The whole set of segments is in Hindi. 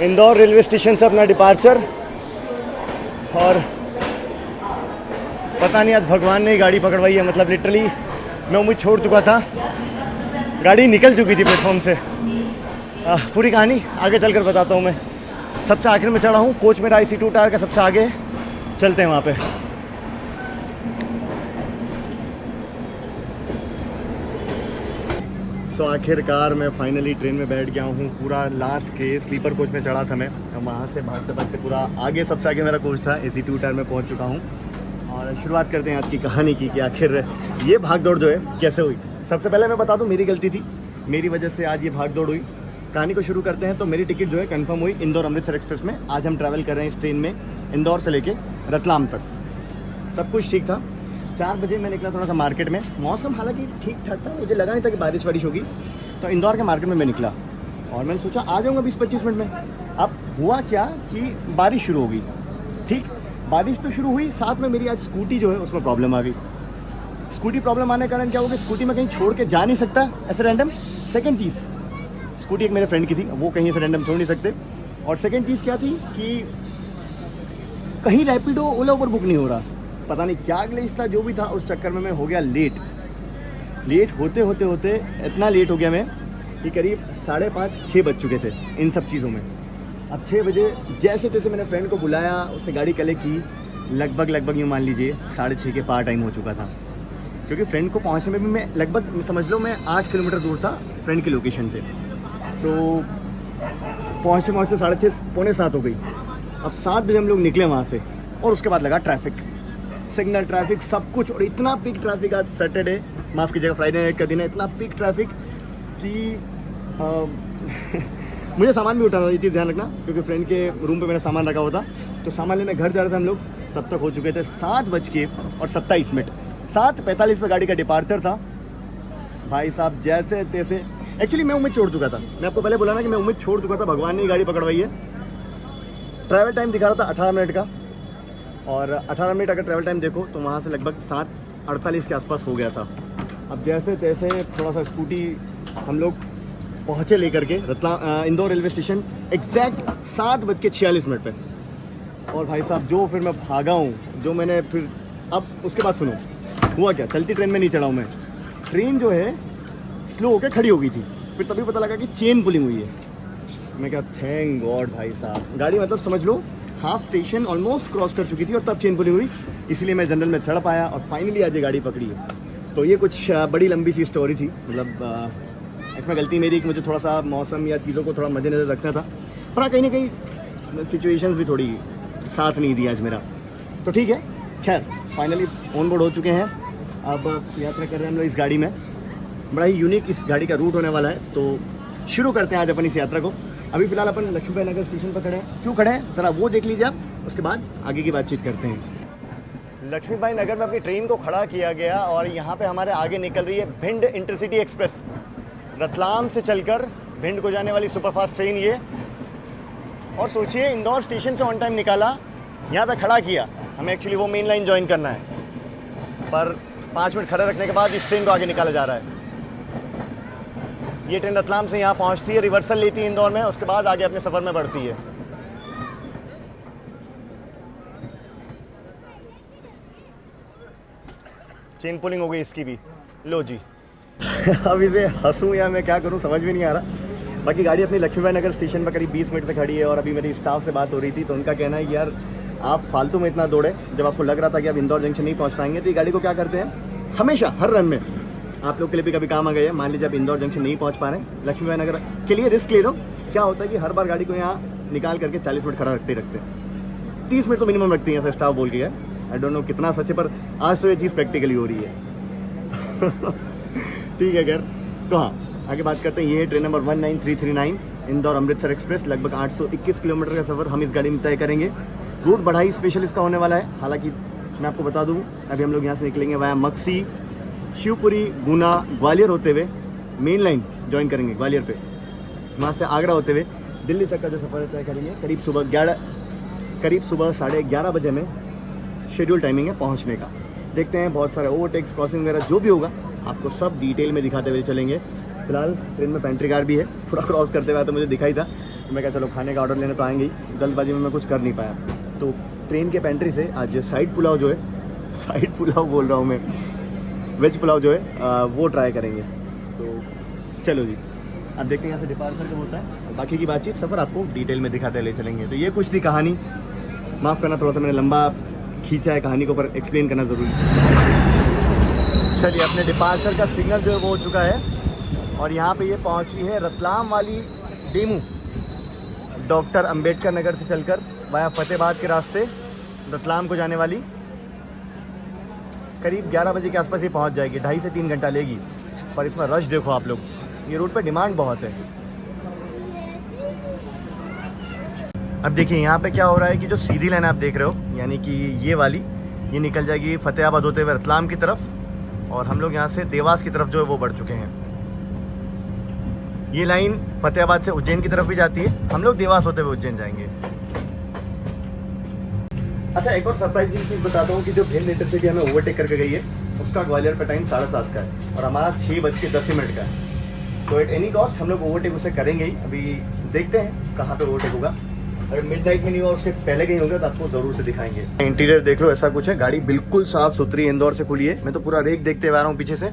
इंदौर रेलवे स्टेशन से अपना डिपार्चर। और पता नहीं आज भगवान ने ही गाड़ी पकड़वाई है, मतलब लिटरली मैं उम्मीद छोड़ चुका था, गाड़ी निकल चुकी थी प्लेटफॉर्म से। पूरी कहानी आगे चलकर बताता हूँ। मैं सबसे आखिर में चढ़ा हूँ, कोच मेरा IC2 टायर का सबसे आगे, चलते हैं वहाँ पे। सो आखिरकार मैं फाइनली ट्रेन में बैठ गया हूँ। पूरा लास्ट के स्लीपर कोच में चढ़ा था मैं, वहाँ से भागते भागते पूरा आगे सबसे आगे मेरा कोच था, IC2 टायर में पहुँच चुका हूँ। और शुरुआत करते हैं आज की कहानी की कि आखिर ये भाग दौड़ जो है कैसे हुई। सबसे पहले मैं बता दूँ, मेरी गलती थी, मेरी वजह से आज ये भाग दौड़ हुई। कहानी को शुरू करते हैं। तो मेरी टिकट जो है कंफर्म हुई इंदौर अमृतसर एक्सप्रेस में। आज हम ट्रैवल कर रहे हैं इस ट्रेन में इंदौर से लेके रतलाम तक। सब कुछ ठीक था। 4 बजे मैं निकला थोड़ा सा मार्केट में, मौसम हालांकि ठीक ठाक था, मुझे लगा नहीं था कि बारिश वारिश होगी। तो इंदौर के मार्केट में मैं निकला और मैंने सोचा आ जाऊँगा 20-25 मिनट में। अब हुआ क्या कि बारिश शुरू हो गई। ठीक, बारिश तो शुरू हुई, साथ में मेरी आज स्कूटी जो है उसमें प्रॉब्लम आ गई। स्कूटी प्रॉब्लम आने के कारण क्या हो गया, स्कूटी में कहीं छोड़ के जा नहीं सकता ऐसे रैंडम। सेकेंड चीज़, स्कूटी एक मेरे फ्रेंड की थी, वो कहीं ऐसे रैंडम छोड़ नहीं सकते। और सेकेंड चीज़ क्या थी कि कहीं रैपिडो ओला ऊबर बुक नहीं हो रहा। पता नहीं क्या ग्लिच था, जो भी था, उस चक्कर में मैं हो गया लेट होते होते होते इतना लेट हो गया मैं कि करीब 5:30-6 बज चुके थे इन सब चीज़ों में। अब 6 बजे जैसे तैसे मैंने फ्रेंड को बुलाया, उसने गाड़ी कलेक्ट की। लगभग यूँ मान लीजिए 6:30 के पार टाइम हो चुका था, क्योंकि फ्रेंड को पहुंचने में भी मैं लगभग समझ लो मैं 8 किलोमीटर दूर था फ्रेंड की लोकेशन से। तो पहुँचते 6:30 पौने 7 हो गई। अब 7 बजे हम लोग निकले वहाँ से और उसके बाद लगा ट्रैफिक, सिग्नल ट्रैफिक, सब कुछ। और इतना पीक ट्रैफिक, आज सैटरडे, माफ़ कीजिएगा फ्राइडे नाइट का दिन है, इतना पीक ट्रैफिक कि मुझे सामान भी उठाना था, ये चीज़ ध्यान रखना, क्योंकि फ्रेंड के रूम पे मेरा सामान रखा हुआ था। तो सामान लेने घर जा रहे थे हम लोग, तब तक हो चुके थे 7:27 7:45 पे गाड़ी का डिपार्चर था। भाई साहब जैसे तैसे, एक्चुअली मैं उम्मीद छोड़ चुका था, मैं आपको पहले बोला ना कि मैं उम्मीद छोड़ चुका था, भगवान ने ही गाड़ी पकड़वाई है। ट्रैवल टाइम दिखा रहा था 18 मिनट का, और 18 मिनट अगर ट्रैवल टाइम देखो तो वहाँ से लगभग 7:48 के आसपास हो गया था। अब जैसे तैसे थोड़ा सा स्कूटी हम लोग पहुँचे लेकर के इंदौर रेलवे स्टेशन एग्जैक्ट 7:46 पे। और भाई साहब जो फिर मैं भागा हूँ, जो मैंने फिर, अब उसके बाद सुनो हुआ क्या। चलती ट्रेन में नहीं चढ़ा हूँ मैं, ट्रेन जो है स्लो होकर खड़ी हो गई थी, फिर तभी पता लगा कि चेन पुलिंग हुई है। मैं क्या, थैंक गॉड भाई साहब, गाड़ी मतलब समझ लो हाफ स्टेशन ऑलमोस्ट क्रॉस कर चुकी थी और तब चेन पुलिंग हुई, इसलिए मैं जनरल में चढ़ पाया और फाइनली आज ये गाड़ी पकड़ी है। तो ये कुछ बड़ी लंबी सी स्टोरी थी, मतलब इसमें गलती मेरी कि मुझे थोड़ा सा मौसम या चीज़ों को थोड़ा मद्देनज़र रखना था, पर कहीं ना कहीं सिचुएशंस भी थोड़ी साथ नहीं दी आज मेरा। तो ठीक है, खैर फाइनली ऑन बोर्ड हो चुके हैं। अब यात्रा कर रहे हैं हम लोग इस गाड़ी में। बड़ा ही यूनिक इस गाड़ी का रूट होने वाला है, तो शुरू करते हैं आज अपन इस यात्रा को। अभी फिलहाल अपन लक्ष्मीबाई नगर स्टेशन पर खड़े हैं। क्यों खड़े हैं ज़रा वो देख लीजिए आप, उसके बाद आगे की बातचीत करते हैं। लक्ष्मीबाई नगर में अपनी ट्रेन को खड़ा किया गया और यहाँ पे हमारे आगे निकल रही है भिंड इंटरसिटी एक्सप्रेस, रतलाम से चलकर भिंड को जाने वाली सुपरफास्ट ट्रेन ये। और सोचिए इंदौर स्टेशन से ऑन टाइम निकाला, यहाँ पे खड़ा किया, हमें एक्चुअली वो मेन लाइन ज्वाइन करना है, पर 5 मिनट खड़े रखने के बाद इस ट्रेन को आगे निकाला जा रहा है। ये ट्रेन रतलाम से यहाँ पहुँचती है, रिवर्सल लेती है इंदौर में, उसके बाद आगे अपने सफ़र में बढ़ती है। चेन पुलिंग हो गई इसकी भी, लो जी। अब इसे हंसूँ या मैं क्या करूँ समझ भी नहीं आ रहा। बाकी गाड़ी अपनी लक्ष्मीबाई नगर स्टेशन पर करीब 20 मिनट से खड़ी है और अभी मेरी स्टाफ से बात हो रही थी, तो उनका कहना है कि यार आप फालतू में इतना दौड़े, जब आपको लग रहा था कि आप इंदौर जंक्शन नहीं पहुँच पाएंगे। तो ये गाड़ी को क्या करते हैं, हमेशा हर रन में आप लोग के लिए भी कभी काम आ गया है। मान लीजिए आप इंदौर जंक्शन नहीं पहुँच पा रहे हैं, लक्ष्मीबाई नगर के लिए रिस्क ले लो। क्या होता है कि हर बार गाड़ी को यहाँ निकाल करके 40 मिनट खड़ा रखते 30 मिनट तो मिनिमम रखती है, ऐसा स्टाफ बोल के है। आई डोंट नो कितना सच है, पर आज तो ये चीज़ प्रैक्टिकली हो रही है। ठीक है खैर, तो हाँ आगे बात करते हैं। ये है train number 19339 Indore Amritsar express. लगभग 821 किलोमीटर का सफ़र हम इस गाड़ी में तय करेंगे। रूट बढ़ाई स्पेशल इसका होने वाला है। हालांकि मैं आपको बता दूं, अभी हम लोग यहाँ से निकलेंगे वाया मक्सी, शिवपुरी, गुना, ग्वालियर होते हुए मेन लाइन ज्वाइन करेंगे ग्वालियर पे, वहाँ से आगरा होते हुए दिल्ली तक का जो सफ़र तय करेंगे। करीब सुबह 11:30 बजे में शेड्यूल टाइमिंग है पहुँचने का। देखते हैं, बहुत सारे ओवरटेक्स, क्रॉसिंग वगैरह जो भी होगा आपको सब डिटेल में दिखाते हुए चलेंगे। फिलहाल ट्रेन में पेंट्री कार भी है, थोड़ा क्रॉस करते हुए तो मुझे दिखाई था। मैं क्या चलो खाने का ऑर्डर लेने तो आएंगे ही, जल्दबाजी में मैं कुछ कर नहीं पाया। तो ट्रेन के पेंट्री से आज साइड पुलाव जो है, साइड पुलाव बोल रहा हूँ मैं, वेज पुलाव जो है वो ट्राई करेंगे। तो चलो जी, अब देखते हैं यहाँ से डिपार्चर कब होता है, और बाकी की बातचीत सफ़र आपको डिटेल में दिखाते ले चलेंगे। तो ये कुछ थी कहानी, माफ़ करना थोड़ा सा मैंने लंबा खींचा है कहानी को, पर एक्सप्लेन करना ज़रूरी है। चलिए, अपने डिपार्चर का सिग्नल जो है वो हो चुका है, और यहाँ पे ये पहुँची है रतलाम वाली डेमू, डॉक्टर अंबेडकर नगर से चलकर वाया फतेहाबाद के रास्ते रतलाम को जाने वाली। करीब 11 बजे के आसपास ये पहुँच जाएगी, 2.5 से 3 घंटा लेगी। पर इसमें रश देखो आप लोग, ये रूट पे डिमांड बहुत है। अब देखिए यहाँ पे क्या हो रहा है कि जो सीधी लाइन आप देख रहे हो, यानी कि ये वाली, ये निकल जाएगी फतेहाबाद होते हुए रतलाम की तरफ, और हम लोग यहाँ से देवास की तरफ जो है वो बढ़ चुके हैं। ये लाइन फतेहाबाद से उज्जैन की तरफ भी जाती है, हम लोग देवास होते हुए उज्जैन जाएंगे। अच्छा, एक और सरप्राइजिंग चीज़ बताता हूँ कि जो भेल इंटरसिटी हमें ओवरटेक करके गई है, उसका ग्वालियर का टाइम 7:30 का है, और हमारा 6:10 का है। तो एट एनी कॉस्ट हम लोग ओवरटेक उसे करेंगे ही। अभी देखते हैं कहाँ पे ओवरटेक होगा, अगर मिडनाइट में नहीं हुआ उसके पहले कहीं होगा तो आपको जरूर से दिखाएंगे। इंटीरियर देख लो, ऐसा कुछ है, गाड़ी बिल्कुल साफ सुथरी इंदौर से खुली है। मैं तो पूरा रेक देखते हुए आ रहा हूँ पीछे से,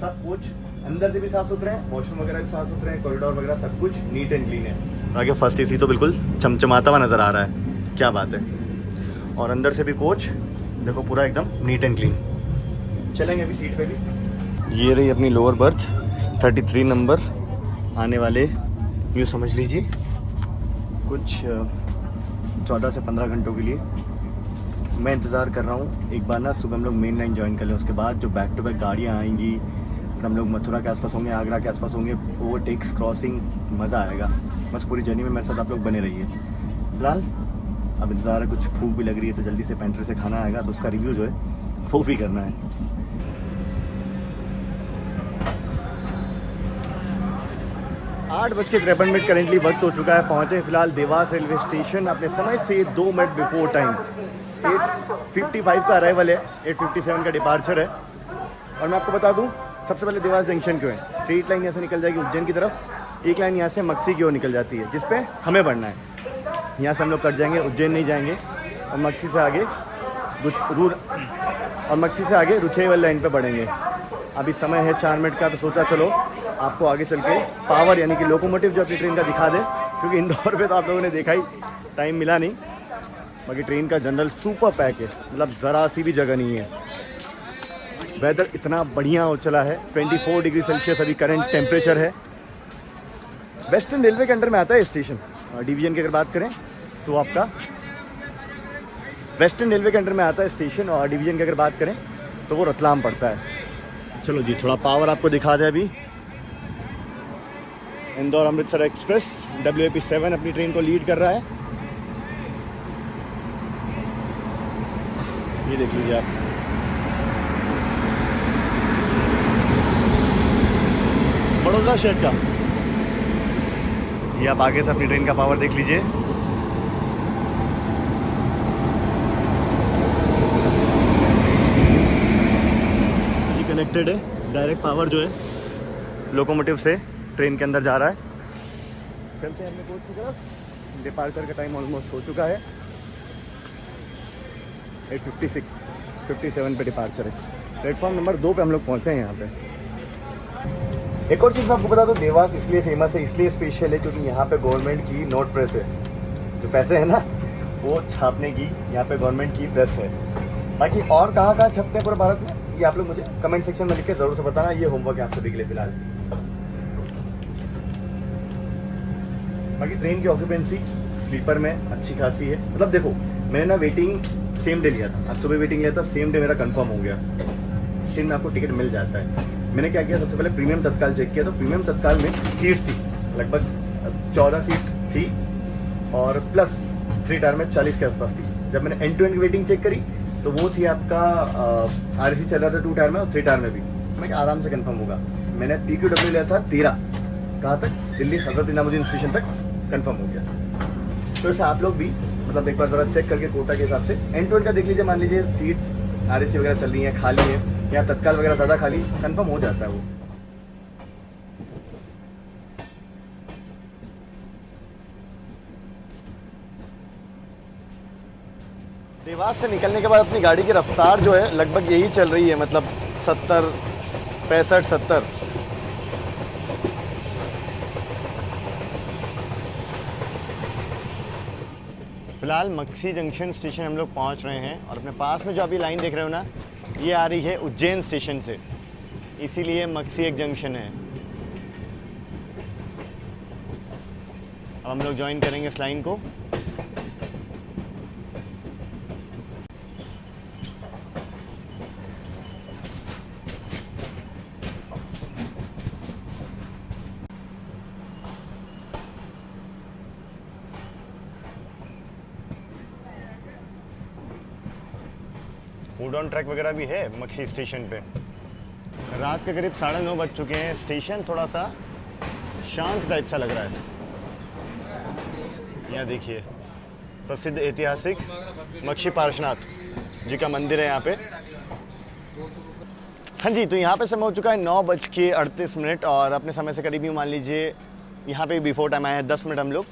सब कुछ अंदर से भी साफ सुथरे हैं, वॉशरूम वगैरह भी साफ सुथरे हैं, कॉरिडोर वगैरह सब कुछ नीट एंड क्लीन है। आगे फर्स्ट एसी तो बिल्कुल चमचमाता हुआ नजर आ रहा है, क्या बात है। और अंदर से भी कोच देखो पूरा एकदम नीट एंड क्लीन। चलेंगे अभी सीट पे भी। ये रही अपनी लोअर बर्थ, 33 नंबर, आने वाले यूँ समझ लीजिए कुछ 14 से 15 घंटों के लिए मैं इंतज़ार कर रहा हूँ। एक बार ना सुबह हम लोग मेन लाइन ज्वाइन कर लें, उसके बाद जो बैक टू बैक गाड़ियाँ आएंगी, फिर हम लोग मथुरा के आसपास होंगे, आगरा के आसपास होंगे, ओवरटेक्स, क्रॉसिंग, मज़ा आएगा। बस पूरी जर्नी में मेरे साथ आप लोग बने रहिए। फिलहाल अब इंतज़ार है, कुछ भूख भी लग रही है, तो जल्दी से पेंट्री से खाना आएगा, तो उसका रिव्यू जो है वो भी करना है। 8:53 करेंटली वक्त हो चुका है, पहुँचे फिलहाल देवास रेलवे स्टेशन अपने समय से 2 मिनट बिफोर टाइम। 8:55 का अराइवल है, 8:57 का डिपार्चर है। और मैं आपको बता दूं, सबसे पहले देवास जंक्शन क्यों है। स्ट्रेट लाइन यहाँ से निकल जाएगी उज्जैन की तरफ, एक लाइन यहाँ से मक्सी की ओर निकल जाती है, जिस पे हमें बढ़ना है। यहाँ से हम लोग कट जाएंगे, उज्जैन नहीं जाएंगे, और मक्सी से आगे रुचेई वाली लाइन पे बढ़ेंगे। अभी समय है 4 मिनट का, तो सोचा चलो आपको आगे चल के पावर यानी कि लोकोमोटिव जो अपनी ट्रेन का दिखा दे, क्योंकि इंदौर पे तो आप लोगों ने देखा ही, टाइम मिला नहीं। बाकी ट्रेन का जनरल सुपर पैक है, मतलब ज़रा सी भी जगह नहीं है। वेदर इतना बढ़िया हो चला है, 24 डिग्री सेल्सियस अभी करंट टेम्परेचर है। वेस्टर्न रेलवे के अंडर में आता है स्टेशन, डिवीजन की अगर बात करें तो आपका वेस्टर्न रेलवे के अंडर में आता है स्टेशन, और डिवीजन की अगर बात करें तो वो रतलाम पड़ता है। चलो जी, थोड़ा पावर आपको दिखा दे। अभी इंदौर अमृतसर एक्सप्रेस WAP7 अपनी ट्रेन को लीड कर रहा है, ये देख लीजिए आप। बड़ौदा शहर का ये आप आगे से अपनी ट्रेन का पावर देख लीजिए। ये कनेक्टेड है, डायरेक्ट पावर जो है लोकोमोटिव से ट्रेन के अंदर जा रहा है। चलते हैं अपने कोच की तरफ। डिपार्चर का टाइम ऑलमोस्ट हो चुका है, 8:57 पे डिपार्चर है। प्लेटफॉर्म नंबर 2 पे हम लोग पहुँचे हैं यहाँ पे। एक और चीज़ मैं आपको बता दूँ, देवास इसलिए फेमस है, इसलिए स्पेशल है, क्योंकि यहाँ पे गवर्नमेंट की नोट प्रेस है। जो पैसे हैं ना, वो छापने की यहाँ पे गवर्नमेंट की प्रेस है। बाकी और कहाँ कहाँ छपते हैं पूरे भारत में, ये आप लोग मुझे कमेंट सेक्शन में लिख के ज़रूर से बताना। ये होमवर्क है आप सभी के लिए फिलहाल। बाकी ट्रेन की ऑक्यूपेंसी स्लीपर में अच्छी खासी है। मतलब देखो, मैंने ना वेटिंग सेम डे लिया था, आज सुबह वेटिंग लिया था, सेम डे मेरा कंफर्म हो गया। इस ट्रेन में आपको टिकट मिल जाता है। मैंने क्या किया, सबसे पहले प्रीमियम तत्काल चेक किया, तो प्रीमियम तत्काल में सीट्स थी, लगभग 14 सीट थी, और प्लस 3 टायर में 40 के आसपास थी। जब मैंने एंड टू एंड की वेटिंग चेक करी तो वो थी आपका RAC चल रहा था 2 टायर में और 3 टायर में भी। मैं आराम से कंफर्म होगा। मैंने PQW लिया था 13, कहाँ तक, दिल्ली हजरत निजामुद्दीन स्टेशन तक कंफर्म हो गया। तो ऐसे आप लोग भी मतलब एक बार ज़रा चेक करके कोटा के हिसाब से एंड टू एंड का देख लीजिए। मान लीजिए सीट्स RAC वगैरह चल रही हैं, खाली है, या तत्काल वगैरह ज़्यादा खाली, कंफर्म हो जाता है वो। देवास से निकलने के बाद अपनी गाड़ी की रफ्तार जो है लगभग यही चल रही है, मतलब 70, 65, 70। फिलहाल मक्सी जंक्शन स्टेशन हम लोग पहुंच रहे हैं और अपने पास में जो अभी लाइन देख रहे हो ना, ये आ रही है उज्जैन स्टेशन से, इसीलिए मक्सी एक जंक्शन है। अब हम लोग ज्वाइन करेंगे इस लाइन को। फूड ऑन ट्रैक वगैरह भी है मक्सी स्टेशन पे। रात के करीब 9:30 बज चुके हैं। स्टेशन थोड़ा सा शांत टाइप सा लग रहा है। यहाँ देखिए प्रसिद्ध ऐतिहासिक मक्सी पार्श्वनाथ जी का मंदिर है यहाँ पे। हाँ जी, तो यहाँ पे समय हो चुका है 9:38 और अपने समय से करीब यूँ मान लीजिए यहाँ पे बिफोर टाइम आया है 10 मिनट हम लोग।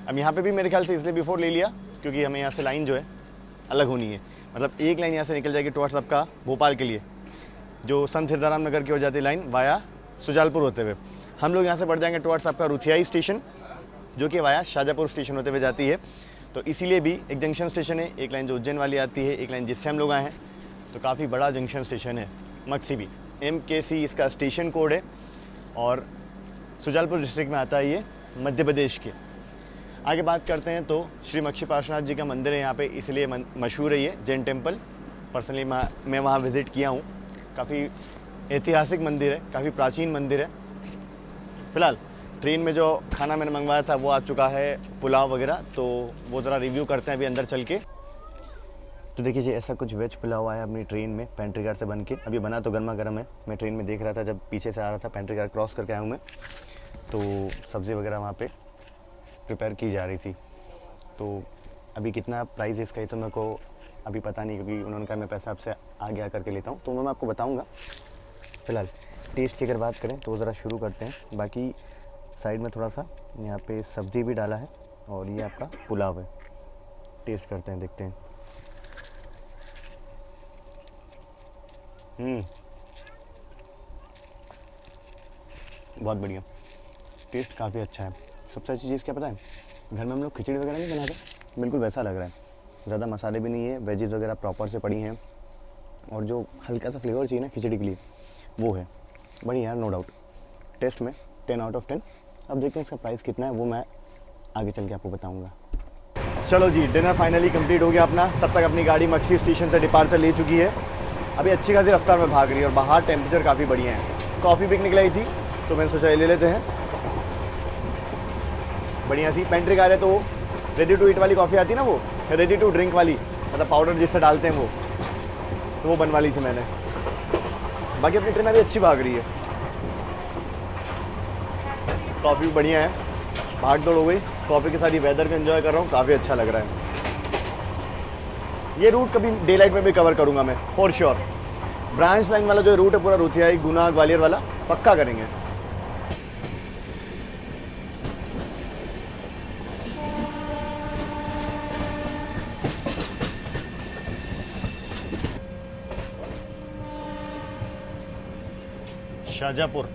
अब यहाँ पे भी मेरे ख्याल से इसलिए बिफोर ले लिया क्योंकि हमें यहाँ से लाइन जो है अलग होनी है। मतलब एक लाइन यहाँ से निकल जाएगी टुवर्ड्स आपका भोपाल के लिए, जो संत हिरदाराम नगर की ओर जाती लाइन वाया सुजालपुर होते हुए। हम लोग यहाँ से बढ़ जाएंगे टुवर्ड्स आपका रुथियाई स्टेशन, जो कि वाया शाजापुर स्टेशन होते हुए जाती है। तो इसीलिए भी एक जंक्शन स्टेशन है, एक लाइन जो उज्जैन वाली आती है, एक लाइन जिससे हम लोग आए हैं। तो काफ़ी बड़ा जंक्शन स्टेशन है मक्सी भी। MKC इसका स्टेशन कोड है और सुजालपुर डिस्ट्रिक्ट में आता है ये, मध्य प्रदेश के। आगे बात करते हैं तो श्री मक्सी पार्श्वनाथ जी का मंदिर है यहाँ पे, इसलिए मशहूर है ये जैन टेम्पल। पर्सनली मैं वहाँ विज़िट किया हूँ। काफ़ी ऐतिहासिक मंदिर है, काफ़ी प्राचीन मंदिर है। फ़िलहाल ट्रेन में जो खाना मैंने मंगवाया था वो आ चुका है, पुलाव वगैरह, तो वो ज़रा रिव्यू करते हैं अभी अंदर चल के। तो देखिए जी, ऐसा कुछ वेज पुलाव आया अपनी ट्रेन में पेंट्री कार से बन के। अभी बना तो गर्मा गर्म है। मैं ट्रेन में देख रहा था जब पीछे से आ रहा था, पेंट्री कार क्रॉस करके आया हूँ मैं, तो सब्ज़ी वगैरह वहाँ पे प्रिपेयर की जा रही थी। तो अभी कितना प्राइस है इसका, ये तो मेरे को अभी पता नहीं, क्योंकि उन्होंने कहा मैं पैसा आपसे आगे आकर के लेता हूँ, तो मैं आपको बताऊँगा। फ़िलहाल टेस्ट की अगर बात करें तो ज़रा शुरू करते हैं। बाकी साइड में थोड़ा सा यहाँ पे सब्ज़ी भी डाला है और ये आपका पुलाव है। टेस्ट करते हैं, देखते हैं। बहुत बढ़िया, टेस्ट काफ़ी अच्छा है। सबसे अच्छी चीज़ क्या पता है, घर में हम लोग खिचड़ी वगैरह नहीं बनाते, बिल्कुल वैसा लग रहा है। ज़्यादा मसाले भी नहीं है, वेजेस वगैरह प्रॉपर से पड़ी हैं और जो हल्का सा फ्लेवर चाहिए ना खिचड़ी के लिए वो है। बढ़िया यार, नो डाउट। टेस्ट में 10 आउट ऑफ 10। अब देखते हैं इसका प्राइस कितना है, वो मैं आगे चल के आपको बताऊँगा। चलो जी, डिनर फाइनली कंप्लीट हो गया अपना। तब तक अपनी गाड़ी मक्सी स्टेशन से डिपार्चर ले चुकी है। अभी अच्छी खासी रफ्तार में भाग रही है और बाहर टेम्परेचर काफ़ी बढ़िया है। कॉफ़ी पिकनिक लाई थी तो मैंने सोचा ले लेते हैं। बढ़िया सी पेंट्री कार है, तो रेडी टू ईट वाली कॉफ़ी आती है ना, वो रेडी टू ड्रिंक वाली, मतलब पाउडर जिससे डालते हैं वो, तो वो बनवा ली थी मैंने। बाकी अपनी ट्रेन अभी अच्छी भाग रही है। कॉफ़ी भी बढ़िया है, भाग दौड़ हो गई। कॉफ़ी के साथ ही वेदर को एंजॉय कर रहा हूँ, काफ़ी अच्छा लग रहा है। ये रूट कभी डे लाइट में भी कवर करूँगा मैं फॉर श्योर। ब्रांच लाइन वाला जो रूट है पूरा रुथियाई, गुना, ग्वालियर वाला पक्का करेंगे। Shajapur,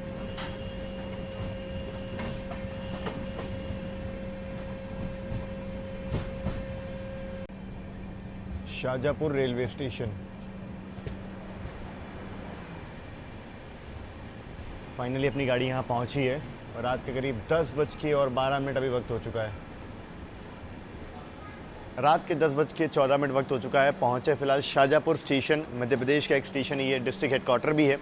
Shajapur railway station. Finally अपनी गाड़ी यहाँ पहुँची है और रात के करीब 10:12 अभी वक्त हो चुका है। रात के 10:14 वक्त हो चुका है। पहुँचे फ़िलहाल शाजापुर स्टेशन, मध्य प्रदेश का एक स्टेशन है ये, डिस्ट्रिक्ट हेडक्वार्टर भी है।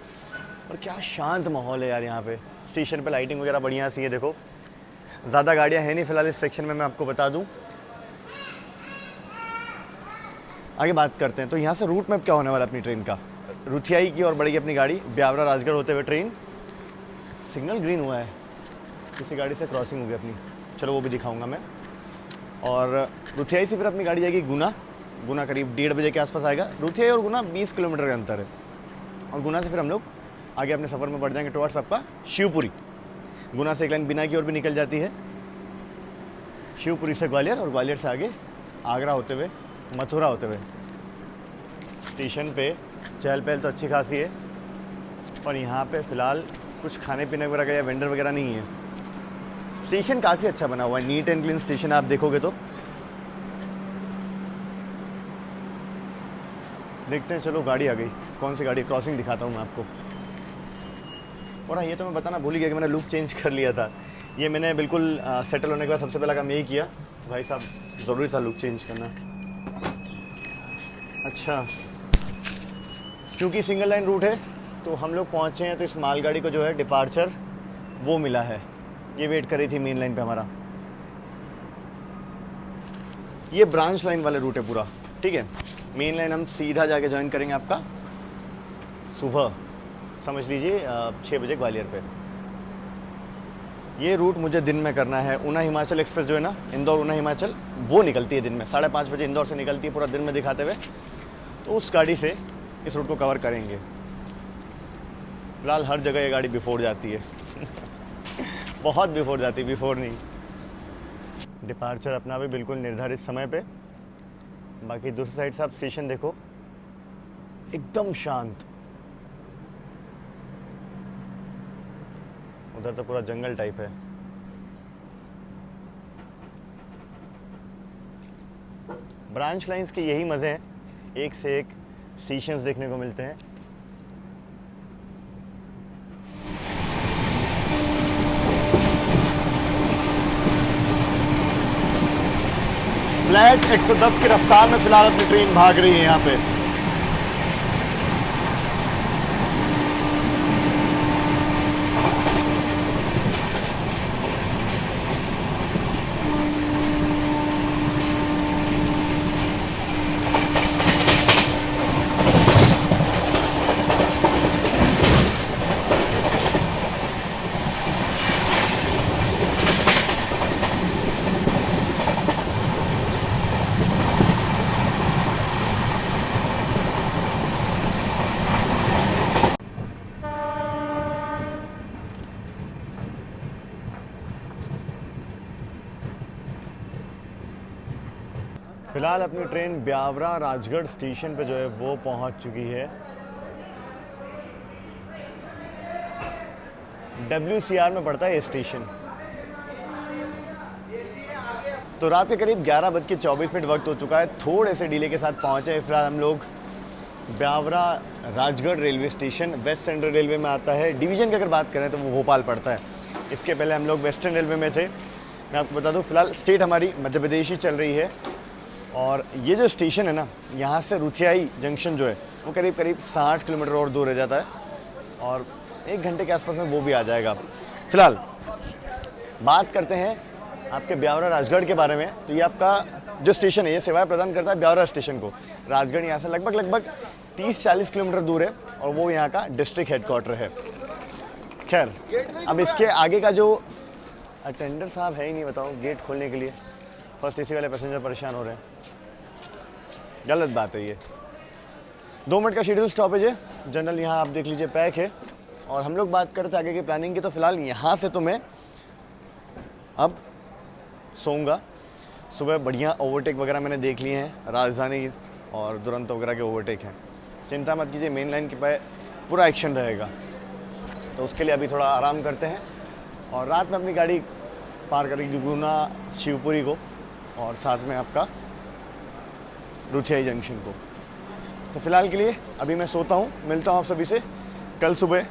और क्या शांत माहौल है यार यहाँ पे। स्टेशन पे लाइटिंग वगैरह बढ़िया सी है। देखो ज़्यादा गाड़ियाँ हैं नहीं फ़िलहाल इस सेक्शन में, मैं आपको बता दूँ। आगे बात करते हैं तो यहाँ से रूट मैप क्या होने वाला अपनी ट्रेन का। रुथियाई की ओर बढ़ेगी अपनी गाड़ी, ब्यावरा राजगढ़ होते हुए ट्रेन। सिग्नल ग्रीन हुआ है, किसी गाड़ी से क्रॉसिंग हो गई अपनी, चलो वो भी दिखाऊंगा मैं। और रुथियाई से फिर अपनी गाड़ी जाएगी गुना। गुना करीब 1:30 बजे के आसपास आएगा। रुथियाई और गुना 20 किलोमीटर का अंतर है। और गुना से फिर हम लोग आगे अपने सफ़र में बढ़ जाएंगे टुवर्ड्स आपका शिवपुरी। गुना से एक लाइन बिना की ओर भी निकल जाती है, शिवपुरी से ग्वालियर और ग्वालियर से आगे आगरा होते हुए मथुरा होते हुए। स्टेशन पे चहल पहल तो अच्छी खासी है, पर यहाँ पे फ़िलहाल कुछ खाने पीने वगैरह का या वेंडर वगैरह नहीं है। स्टेशन काफ़ी अच्छा बना हुआ है, नीट एंड क्लीन स्टेशन आप देखोगे तो। देखते हैं, चलो गाड़ी आ गई। कौन सी गाड़ी? क्रॉसिंग दिखाता हूँ मैं आपको। और हाँ, ये तो मैं बताना भूल गया कि मैंने लुक चेंज कर लिया था। ये मैंने बिल्कुल सेटल होने के बाद सबसे पहला काम यही किया। भाई साहब, ज़रूरी था लुक चेंज करना। अच्छा, क्योंकि सिंगल लाइन रूट है तो हम लोग पहुँचे हैं, तो इस मालगाड़ी को जो है डिपार्चर वो मिला है। ये वेट कर रही थी मेन लाइन पे हमारा। ये ब्रांच लाइन वाले रूट है पूरा, ठीक है। मेन लाइन हम सीधा जाके ज्वाइन करेंगे आपका सुबह, समझ लीजिए 6 बजे ग्वालियर पे। ये रूट मुझे दिन में करना है। ऊना हिमाचल एक्सप्रेस जो है ना, इंदौर ऊना हिमाचल, वो निकलती है दिन में 5:30 बजे इंदौर से निकलती है, पूरा दिन में दिखाते हुए। तो उस गाड़ी से इस रूट को कवर करेंगे। फिलहाल हर जगह ये गाड़ी बिफोर जाती है बहुत बिफोर जाती है, बिफोर नहीं। डिपार्चर अपना भी बिल्कुल निर्धारित समय पे। बाकी दूसरी साइड से आप स्टेशन देखो, एकदम शांत। उधर तो पूरा जंगल टाइप है। ब्रांच लाइंस के यही मज़े हैं, एक से एक स्टेशंस देखने को मिलते हैं। फ्लैट 110 की रफ्तार में फिलहाल अपनी ट्रेन भाग रही है यहाँ पे। फिलहाल अपनी ट्रेन ब्यावरा राजगढ़ स्टेशन पे जो है वो पहुंच चुकी है। WCR में पड़ता है ये स्टेशन। तो रात के करीब 11:24 वक्त हो चुका है। थोड़े से डिले के साथ पहुंचे हैं फिलहाल हम लोग Biaora Rajgarh railway station. West central railway में आता है। डिवीज़न की अगर बात करें तो वो भोपाल पड़ता है। इसके पहले हम लोग वेस्टर्न रेलवे में थे। मैं आपको बता दूं, फिलहाल स्टेट हमारी मध्य प्रदेश ही चल रही है। और ये जो स्टेशन है ना, यहाँ से रुथियाई जंक्शन जो है वो करीब 60 किलोमीटर और दूर रह जाता है, और 1 घंटे के आसपास में वो भी आ जाएगा। फिलहाल बात करते हैं आपके ब्यावरा राजगढ़ के बारे में। तो ये आपका जो स्टेशन है ये सेवाएं प्रदान करता है ब्यावरा स्टेशन को। राजगढ़ यहाँ से लगभग 30-40 किलोमीटर दूर है, और वो यहाँ का डिस्ट्रिक्ट हेडक्वार्टर है। खैर, अब इसके आगे का जो अटेंडर साहब है ही नहीं, बताओ, गेट खोलने के लिए। फर्स्ट AC वाले पैसेंजर परेशान हो रहे हैं, गलत बात है ये। 2 मिनट का शेड्यूल स्टॉपेज है। जनरल यहाँ आप देख लीजिए पैक है। और हम लोग बात करते आगे की प्लानिंग की, तो फिलहाल यहाँ से तो मैं अब सोऊंगा। सुबह बढ़िया ओवरटेक वगैरह मैंने देख लिए हैं, राजधानी और दुरंतो वगैरह के ओवरटेक हैं। चिंता मत कीजिए, मेन लाइन के पे पूरा एक्शन रहेगा। तो उसके लिए अभी थोड़ा आराम करते हैं, और रात में अपनी गाड़ी पार करेगी गुना शिवपुरी को, और साथ में आपका रुथियाई जंक्शन को। तो फिलहाल के लिए अभी मैं सोता हूँ। मिलता हूँ आप सभी से कल सुबह,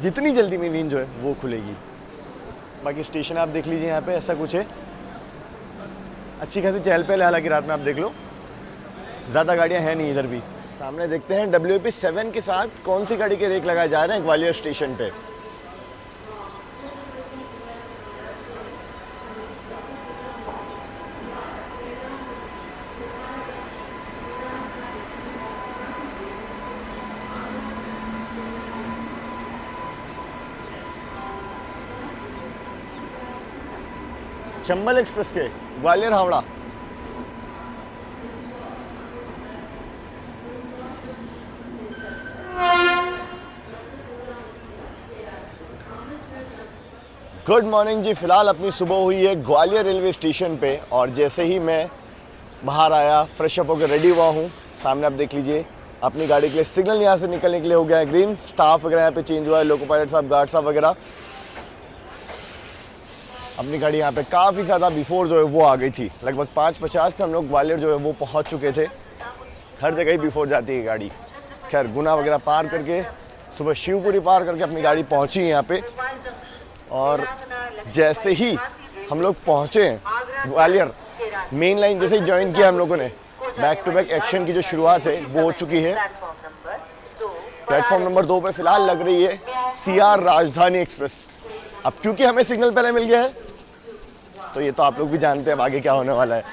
जितनी जल्दी मेरी नींद जो है वो खुलेगी। बाकी स्टेशन आप देख लीजिए, यहाँ पे ऐसा कुछ है, अच्छी खासी चहल पहल है। हालांकि रात में आप देख लो, ज़्यादा गाड़ियाँ हैं नहीं इधर भी। सामने देखते हैं WAP 7 के साथ कौन सी गाड़ी के रेक लगाए जा रहे हैं ग्वालियर स्टेशन पे। चंबल एक्सप्रेस के ग्वालियर हावड़ा। गुड मॉर्निंग जी। फिलहाल अपनी सुबह हुई है ग्वालियर रेलवे स्टेशन पे, और जैसे ही मैं बाहर आया, फ्रेश अप होकर रेडी हुआ हूँ। सामने आप देख लीजिए अपनी गाड़ी के लिए सिग्नल यहाँ से निकलने के लिए हो गया है ग्रीन। स्टाफ वगैरह यहाँ पे चेंज हुआ है, लोको पायलट साहब, गार्ड साहब वगैरह। अपनी गाड़ी यहाँ पे काफ़ी ज़्यादा बिफोर जो है वो आ गई थी, लगभग 5:50 में हम लोग ग्वालियर जो है वो पहुँच चुके थे। हर जगह ही बिफोर जाती है गाड़ी। खैर गुना वगैरह पार करके, सुबह शिवपुरी पार करके अपनी गाड़ी पहुँची यहाँ पे। और जैसे ही हम लोग पहुँचे ग्वालियर मेन लाइन, जैसे ही ज्वाइन किया हम लोगों ने, बैक टू बैक एक्शन की जो शुरुआत है वो हो चुकी है। प्लेटफॉर्म नंबर 2 पे फिलहाल लग रही है CR राजधानी एक्सप्रेस। अब क्योंकि हमें सिग्नल पहले मिल गया है तो ये तो आप लोग भी जानते हैं अब आगे क्या होने वाला है।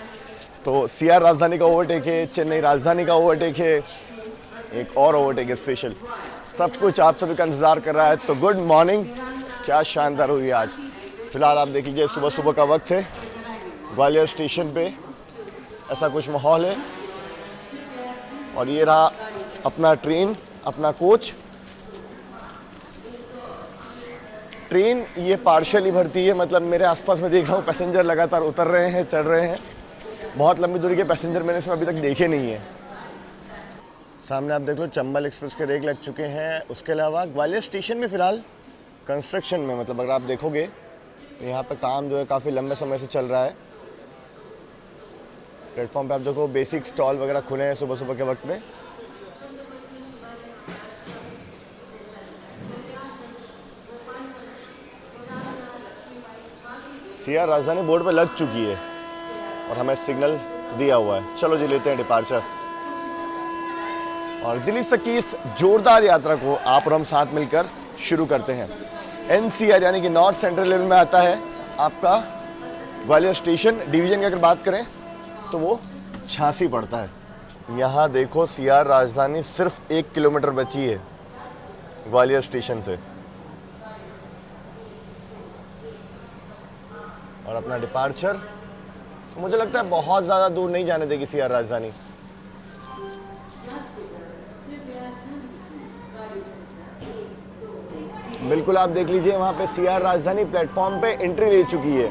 तो CR राजधानी का ओवरटेक है, चेन्नई राजधानी का ओवरटेक है, एक और ओवरटेक है स्पेशल। सब कुछ आप सभी का इंतज़ार कर रहा है। तो गुड मॉर्निंग, क्या शानदार हुई आज। फिलहाल आप देख लीजिए सुबह सुबह का वक्त है, ग्वालियर स्टेशन पे ऐसा कुछ माहौल है। और ये रहा अपना ट्रेन, अपना कोच। ट्रेन ये पार्शियली भरती है, मतलब मेरे आसपास में देख रहा हूँ पैसेंजर लगातार उतर रहे हैं, चढ़ रहे हैं। बहुत लंबी दूरी के पैसेंजर मैंने इसमें अभी तक देखे नहीं है। सामने आप देख लो चंबल एक्सप्रेस के रेक लग चुके हैं। उसके अलावा ग्वालियर स्टेशन में फ़िलहाल कंस्ट्रक्शन में, मतलब अगर आप देखोगे यहाँ पे काम जो है काफ़ी लंबे समय से चल रहा है। प्लेटफॉर्म पे आप देखो बेसिक स्टॉल वगैरह खुले हैं सुबह सुबह के वक्त में। CR राजधानी बोर्ड पे लग चुकी है और हमें सिग्नल दिया हुआ है। चलो जी लेते हैं डिपार्चर और दिल्ली तक की इस जोरदार यात्रा को आप और हम साथ मिलकर शुरू करते हैं। NCR यानी कि नॉर्थ सेंट्रल लेवल में आता है आपका ग्वालियर स्टेशन। डिवीजन की अगर बात करें तो वो 86 पड़ता है। यहाँ देखो CR राजधानी सिर्फ 1 किलोमीटर बची है ग्वालियर स्टेशन से। और अपना डिपार्चर मुझे लगता है बहुत ज़्यादा दूर नहीं जाने देगी CR राजधानी। बिल्कुल आप देख लीजिए वहाँ पे CR राजधानी प्लेटफॉर्म पे एंट्री ले चुकी है।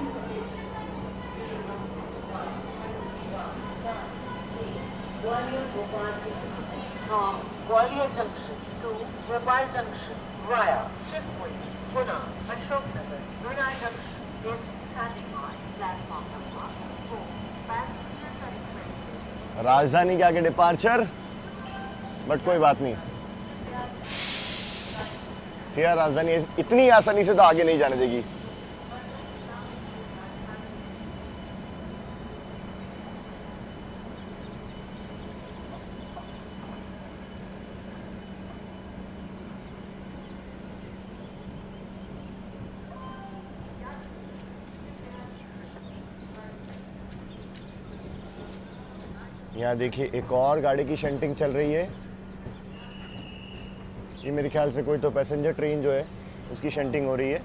Gwalior junction to Bhopal junction via Shivpuri, Guna, Ashoknagar, Guna junction is standing on platform number 4। Rajdhani के आगे डिपार्चर, बट कोई बात नहीं, CR राजधानी इतनी आसानी से तो आगे नहीं जाने देगी। यहाँ देखिए एक और गाड़ी की शंटिंग चल रही है। ये मेरे ख्याल से कोई तो पैसेंजर ट्रेन जो है उसकी शंटिंग हो रही है।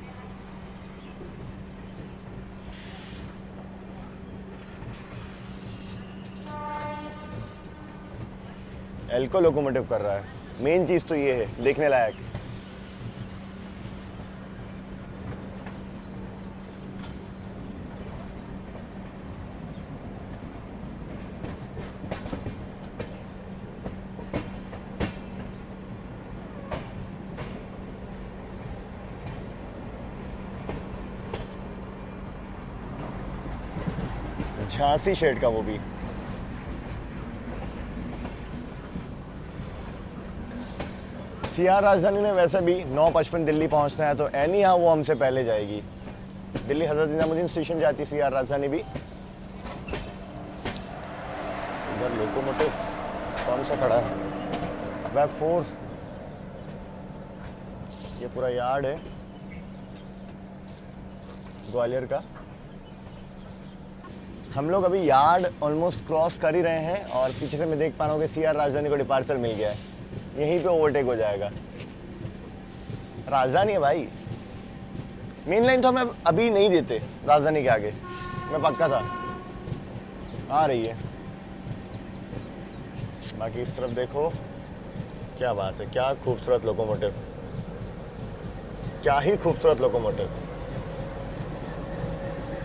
एल्को लोकोमोटिव कर रहा है। मेन चीज़ तो ये है देखने लायक। झांसी शेड का वो भी। CR राजधानी ने वैसे भी 9:55 दिल्ली पहुंचना है, तो एनी हाँ वो हमसे पहले जाएगी। दिल्ली हजरत निजामुद्दीन स्टेशन जाती है CR राजधानी भी। इधर लोकोमोटिव कौन सा खड़ा है? वेब 4। ये पूरा यार्ड है ग्वालियर का। हम लोग अभी यार्ड ऑलमोस्ट क्रॉस कर ही रहे हैं और पीछे से मैं देख पा रहा हूँ कि CR राजधानी को डिपार्चर मिल गया है। यहीं पे ओवरटेक हो जाएगा। राजधानी है भाई, मेन लाइन तो हमें अभी नहीं देते राजधानी के आगे, मैं पक्का था। आ रही है। बाकी इस तरफ देखो, क्या बात है, क्या खूबसूरत लोकोमोटिव, क्या ही खूबसूरत लोकोमोटिव।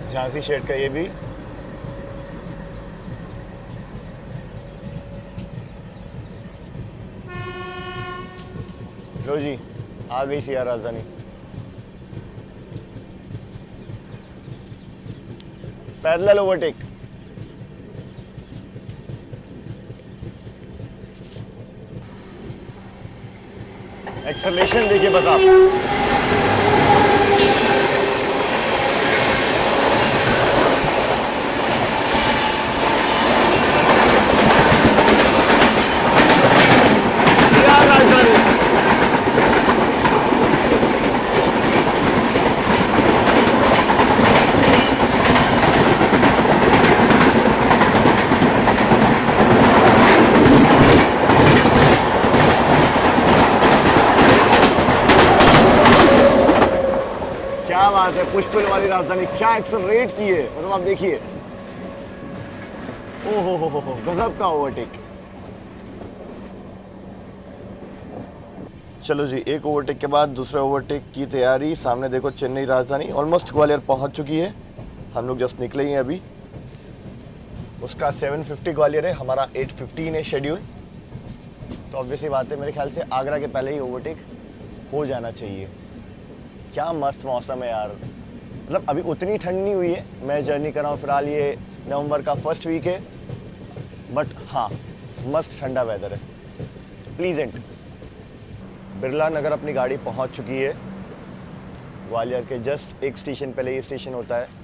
झांसी शेड का ये भी। लो जी, आ गई सियार राजधानी। Parallel overtake. एक्सेलरेशन देखिए बस आप। सियार राजधानी। क्या बात है, पुष्पिल वाली राजधानी क्या एक्सेलरेट की है, मतलब आप देखिए। ओ हो, गजब का ओवरटेक। चलो जी, एक ओवरटेक के बाद दूसरे ओवरटेक की तैयारी। सामने देखो चेन्नई राजधानी ऑलमोस्ट ग्वालियर पहुंच चुकी है। हम लोग जस्ट निकले ही हैं अभी। उसका 7:50 ग्वालियर है, हमारा 8:15 है शेड्यूल। तो ऑब्वियसली बात है, मेरे ख्याल से आगरा के पहले ही ओवरटेक हो जाना चाहिए। क्या मस्त मौसम है यार, मतलब अभी उतनी ठंड नहीं हुई है। मैं जर्नी कर रहा हूँ फिलहाल, ये नवंबर का फर्स्ट वीक है, बट हाँ मस्त ठंडा वेदर है, प्लीजेंट। बिरला नगर अपनी गाड़ी पहुंच चुकी है। ग्वालियर के जस्ट एक स्टेशन पहले ये स्टेशन होता है।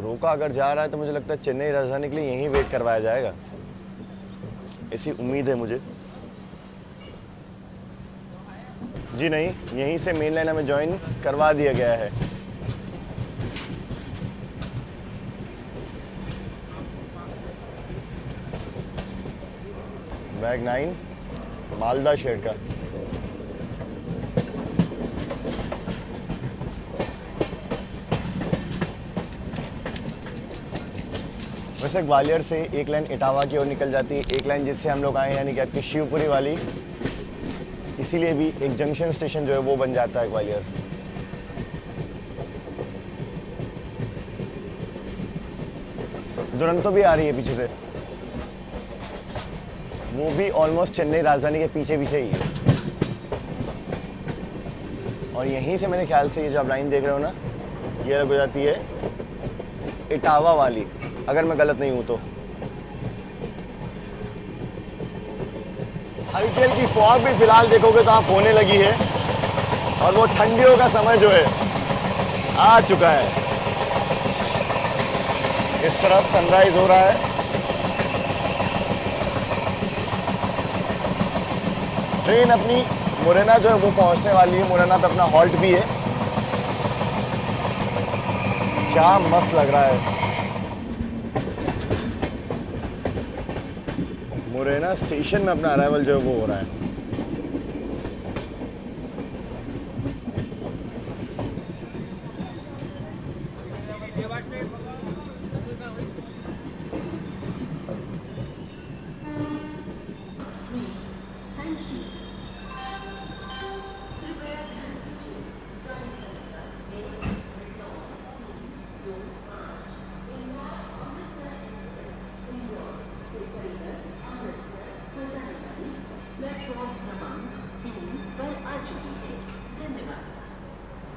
रोका अगर जा रहा है तो मुझे लगता है चेन्नई राजधानी के लिए यहीं वेट करवाया जाएगा, ऐसी उम्मीद है मुझे। जी नहीं, यहीं से मेन लाइन हमें ज्वाइन करवा दिया गया है। बैग 9 मालदा शेड का। वैसे ग्वालियर से एक लाइन इटावा की ओर निकल जाती है, एक लाइन जिससे हम लोग आए यानी कि आपकी शिवपुरी वाली, इसीलिए भी एक जंक्शन स्टेशन जो है वो बन जाता है ग्वालियर। दुरंतो भी आ रही है पीछे से, वो भी ऑलमोस्ट चेन्नई राजधानी के पीछे पीछे ही है। और यहीं से मेरे ख्याल से ये जो आप लाइन देख रहे हो ना, ये अलग हो जाती है इटावा वाली, अगर मैं गलत नहीं हूं तो। हल्की हल्की फॉग भी फिलहाल देखोगे तो आप होने लगी है, और वो ठंडियों का समय जो है आ चुका है। इस तरफ सनराइज हो रहा है। ट्रेन अपनी मुरैना जो है वो पहुंचने वाली है। मुरैना पे अपना हॉल्ट भी है। क्या मस्त लग रहा है। मुरैना स्टेशन में अपना अराइवल जो है वो हो रहा है।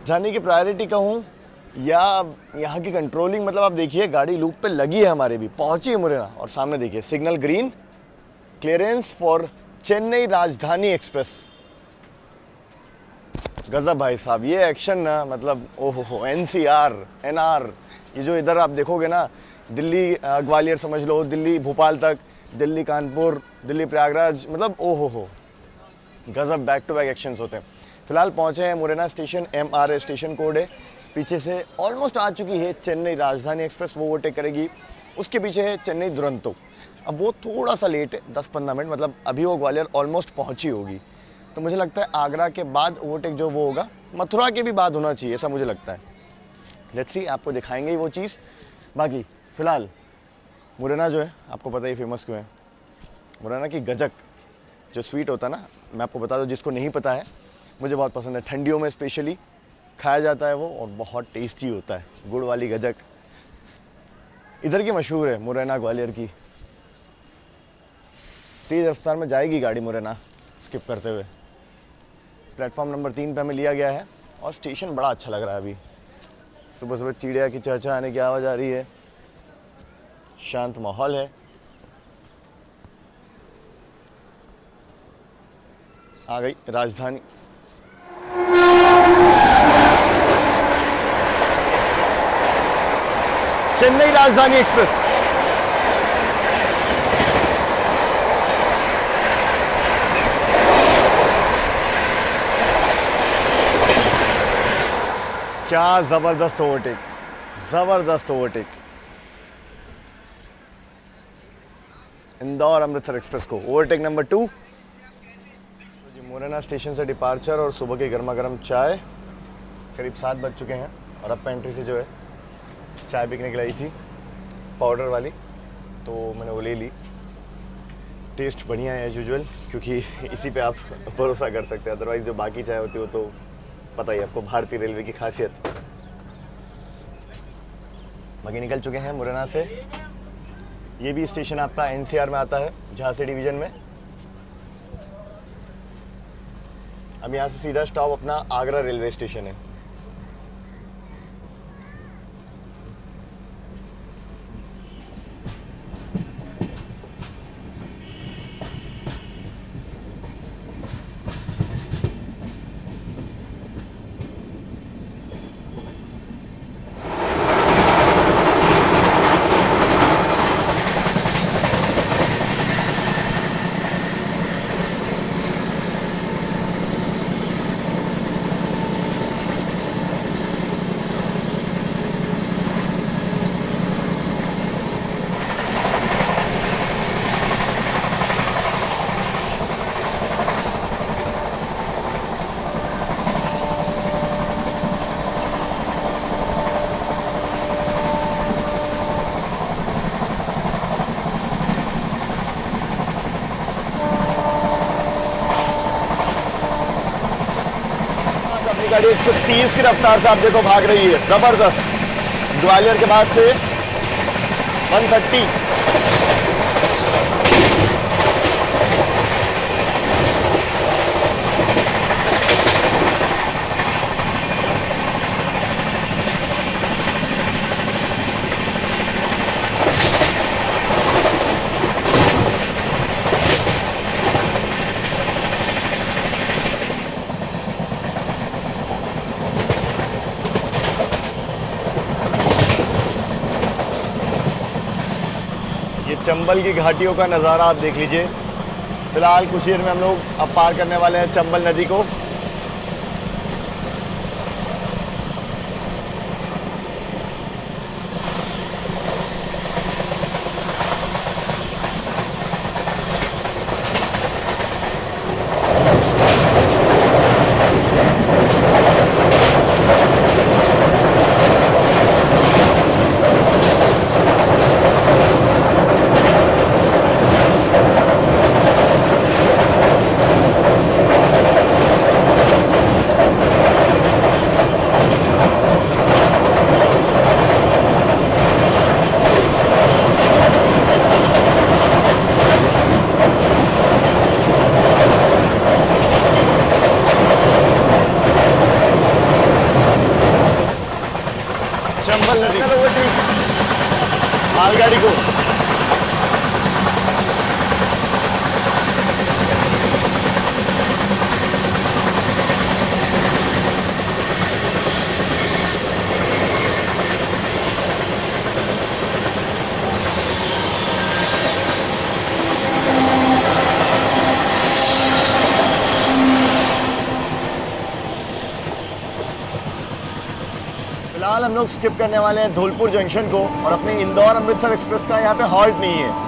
जाने की प्रायोरिटी कहूँ या यहाँ की कंट्रोलिंग, मतलब आप देखिए गाड़ी लूप पे लगी है, हमारे भी पहुंची है मुरैना, और सामने देखिए signal green, clearance for Chennai Rajdhani express. गजब भाई साहब, ये एक्शन ना, मतलब ओहो, एनसीआर, एनआर, ये जो इधर आप देखोगे ना, दिल्ली ग्वालियर समझ लो, दिल्ली भोपाल तक, दिल्ली कानपुर, दिल्ली प्रयागराज, मतलब ओहो, गजब बैक टू बैक एक्शंस होते हैं। फिलहाल पहुंचे हैं Morena station, MRA station code है। पीछे से ऑलमोस्ट आ चुकी है चेन्नई राजधानी एक्सप्रेस, वो ओवरटेक करेगी। उसके पीछे है चेन्नई दुरंतो, अब वो थोड़ा सा लेट है, 10-15 मिनट, मतलब अभी वो ग्वालियर ऑलमोस्ट पहुंची होगी। तो मुझे लगता है आगरा के बाद ओवरटेक जो वो होगा, मथुरा के भी बाद होना चाहिए, ऐसा मुझे लगता है। लेट्स सी, आपको दिखाएंगे ही वो चीज़। बाकी फ़िलहाल मुरैना जो है, आपको पता ही फेमस क्यों है। मुरैना की गजक जो स्वीट होता है ना, मैं आपको बता दूं जिसको नहीं पता है, मुझे बहुत पसंद है। ठंडियों में स्पेशली खाया जाता है वो, और बहुत टेस्टी होता है, गुड़ वाली गजक। इधर की मशहूर है, मुरैना ग्वालियर की। तेज़ रफ्तार में जाएगी गाड़ी मुरैना स्किप करते हुए। प्लेटफॉर्म नंबर 3 पे हमें लिया गया है और स्टेशन बड़ा अच्छा लग रहा है। अभी सुबह सुबह चिड़िया की चहचहाने की आवाज़ आ रही है, शांत माहौल है। आ गई राजधानी। चेन्नई राजधानी एक्सप्रेस। क्या जबरदस्त ओवरटेक, जबरदस्त ओवरटेक। इंदौर अमृतसर एक्सप्रेस को ओवरटेक नंबर 2। जी मुरैना स्टेशन से डिपार्चर और सुबह की गर्मा गर्म चाय। करीब 7 बज चुके हैं और अब पेंट्री से जो है चाय बिकने के लाई थी पाउडर वाली, तो मैंने वो ले ली। टेस्ट बढ़िया है एज यूजुअल, क्योंकि इसी पे आप भरोसा कर सकते हैं। अदरवाइज़ जो बाकी चाय होती है वो तो पता ही आपको, भारतीय रेलवे की खासियत। बाकी निकल चुके हैं मुरैना से। ये भी स्टेशन आपका एनसीआर में आता है, झांसी डिवीज़न में। अब यहाँ से सीधा स्टॉप अपना आगरा रेलवे स्टेशन है। गाड़ी 130 की रफ्तार से आप देखो भाग रही है, जबरदस्त। ग्वालियर के बाद से 130। चंबल की घाटियों का नज़ारा आप देख लीजिए। फिलहाल कुछ देर में हम लोग अब पार करने वाले हैं चंबल नदी को। चंबल नदी मालगाड़ी को फिलहाल हम लोग स्किप करने वाले हैं धौलपुर जंक्शन को और अपने इंदौर अमृतसर एक्सप्रेस का यहाँ पे हॉल्ट नहीं है।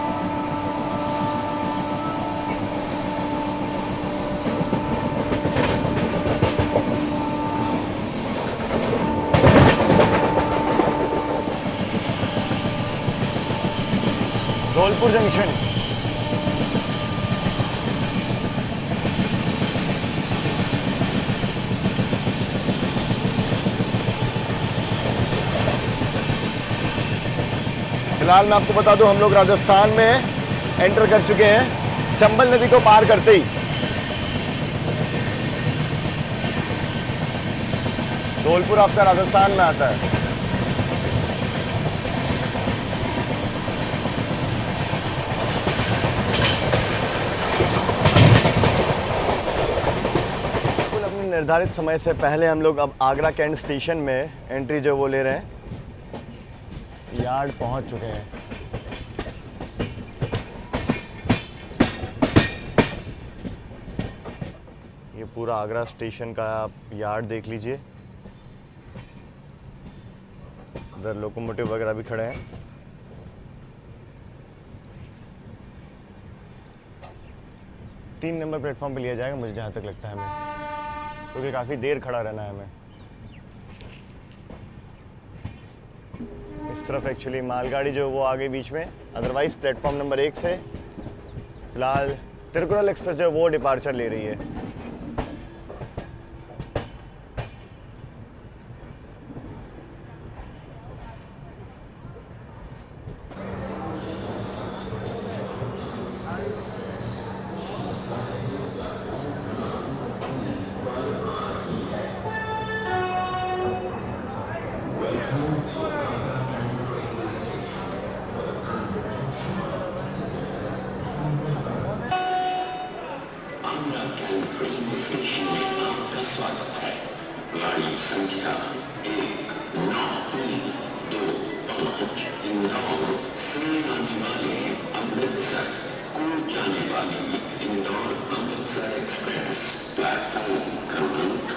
धौलपुर जंक्शन फिलहाल मैं आपको बता दूं, हम लोग राजस्थान में एंटर कर चुके हैं चंबल नदी को पार करते ही। धौलपुर आपका राजस्थान में आता है। अपने निर्धारित समय से पहले हम लोग अब आगरा कैंट स्टेशन में एंट्री जो वो ले रहे हैं। यार्ड पहुंच चुके हैं। ये पूरा आगरा स्टेशन का आप यार्ड देख लीजिए। उधर लोकोमोटिव वगैरह भी खड़े हैं। तीन नंबर प्लेटफॉर्म पे लिया जाएगा मुझे जहाँ तक लगता है हमें, क्योंकि काफ़ी देर खड़ा रहना है हमें। इस तरफ एक्चुअली मालगाड़ी जो वो आगे बीच में, अदरवाइज प्लेटफॉर्म नंबर 1 से फिलहाल तिरुकुरल एक्सप्रेस जो है वो डिपार्चर ले रही है। गाड़ी संख्या 1932 इंदौर से आने वाले अमृतसर को जाने वाली इंदौर अमृतसर एक्सप्रेस प्लेटफॉर्म क्रमांक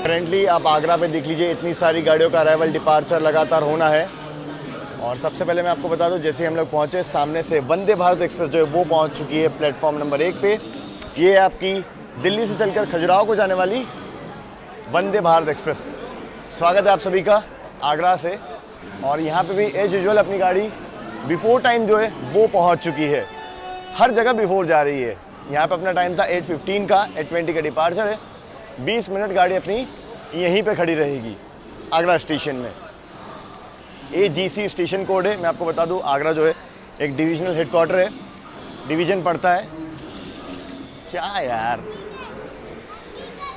करेंटली आप आगरा पे देख लीजिए, इतनी सारी गाड़ियों का अराइवल डिपार्चर लगातार होना है। और सबसे पहले मैं आपको बता दूं, जैसे हम लोग पहुंचे, सामने से वंदे भारत एक्सप्रेस जो है वो पहुंच चुकी है प्लेटफॉर्म नंबर 1 पे। ये है आपकी दिल्ली से चलकर खजुराहो को जाने वाली वंदे भारत एक्सप्रेस। स्वागत है आप सभी का आगरा से। और यहाँ पे भी एज यूजुअल अपनी गाड़ी बिफोर टाइम जो है वो पहुँच चुकी है। हर जगह बिफोर जा रही है। यहाँ पे अपना टाइम था 8:15 का, 8:20 का डिपार्चर है। 20 मिनट गाड़ी अपनी यहीं पे खड़ी रहेगी आगरा स्टेशन में। AGC स्टेशन कोड है। मैं आपको बता दूं, आगरा जो है एक डिविजनल हेडक्वार्टर है, डिवीज़न पड़ता है। क्या यार,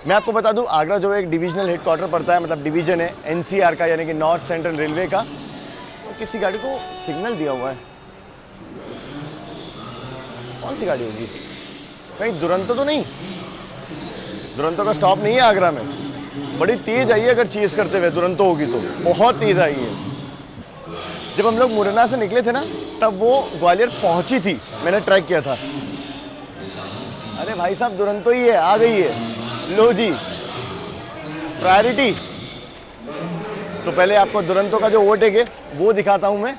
मैं आपको बता दूं, आगरा जो है एक डिविजनल हेडक्वार्टर पड़ता है, मतलब डिवीज़न है NCR का, यानी कि नॉर्थ सेंट्रल रेलवे का। तो किसी गाड़ी को सिग्नल दिया हुआ है, कौन सी गाड़ी होगी? कहीं दुरंतो तो नहीं? दुरंतो का स्टॉप नहीं है आगरा में। बड़ी तेज़ आई है, अगर चेज़ करते हुए दुरंतो होगी तो बहुत तेज़ आई है। जब हम लोग मुरैना से निकले थे ना, तब वो ग्वालियर पहुंची थी, मैंने ट्रैक किया था। अरे भाई साहब, दुरंतो ही है, आ गई है। लो जी, प्रायोरिटी। तो पहले आपको दुरंतो का जो ओवरटेक है वो दिखाता हूं मैं।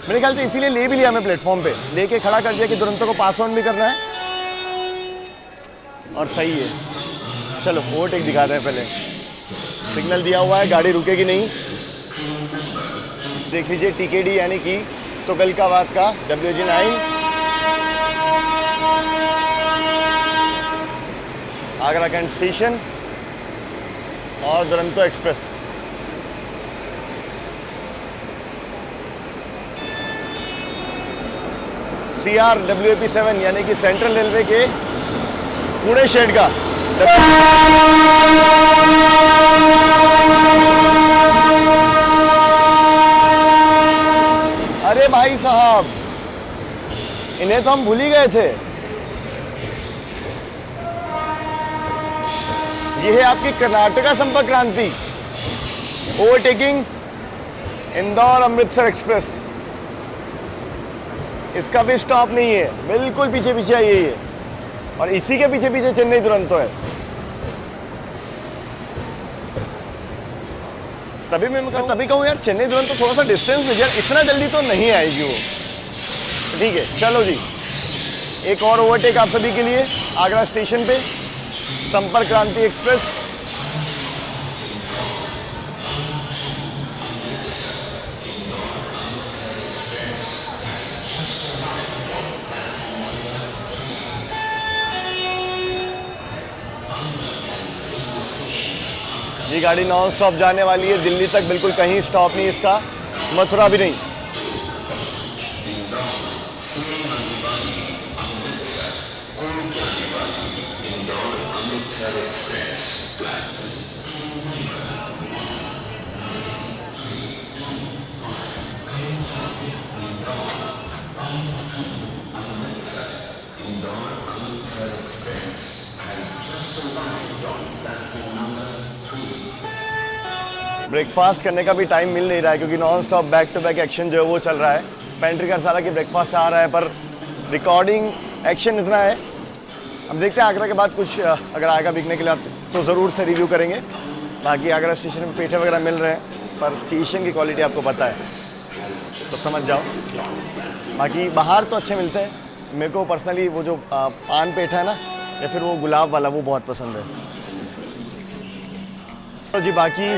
मेरे ख्याल से इसीलिए ले भी लिया हमें प्लेटफॉर्म पे, लेके खड़ा कर दिया कि दुरंतो को पास ऑन भी करना है। और सही है, चलो ओवरटेक दिखाते हैं। पहले सिग्नल दिया हुआ है, गाड़ी रुकेगी नहीं। देख लीजिए TKD यानी कि तुगलकाबाद का WG9 आगरा कैंट स्टेशन और दुरंतो एक्सप्रेस। CRWAP7 यानी कि सेंट्रल रेलवे के पुणे शेड का अरे भाई साहब, इन्हें तो हम भूल ही गए थे। ये है आपकी कर्नाटका संपर्क क्रांति, ओवरटेकिंग इंदौर अमृतसर एक्सप्रेस। इसका भी स्टॉप नहीं है, बिल्कुल पीछे पीछे आई है ये। और इसी के पीछे पीछे चेन्नई दुरंतो है। तभी कहूँ यार, चेन्नई दुरंतो थोड़ा सा डिस्टेंस में, यार इतना जल्दी तो नहीं आएगी वो। ठीक है, चलो जी, एक और ओवरटेक आप सभी के लिए आगरा स्टेशन पे, संपर्क क्रांति एक्सप्रेस। ये ये गाड़ी नॉन स्टॉप जाने वाली है दिल्ली तक, बिल्कुल कहीं स्टॉप नहीं इसका, मथुरा भी नहीं। ब्रेकफास्ट करने का भी टाइम मिल नहीं रहा है क्योंकि non stop back to back action जो है वो चल रहा है। पेंट्री कार सारा की ब्रेकफास्ट आ रहा है पर रिकॉर्डिंग एक्शन इतना है। हम देखते हैं आगरा के बाद कुछ अगर आएगा बिकने के लिए तो ज़रूर से रिव्यू करेंगे। बाकी आगरा स्टेशन में पेठे वगैरह मिल रहे हैं पर स्टेशन की क्वालिटी आपको पता है तो समझ जाओ। बाकी बाहर तो अच्छे मिलते हैं, मेरे को पर्सनली वो जो पान पेठा है ना या फिर वो गुलाब वाला वो बहुत पसंद है। तो जी बाकी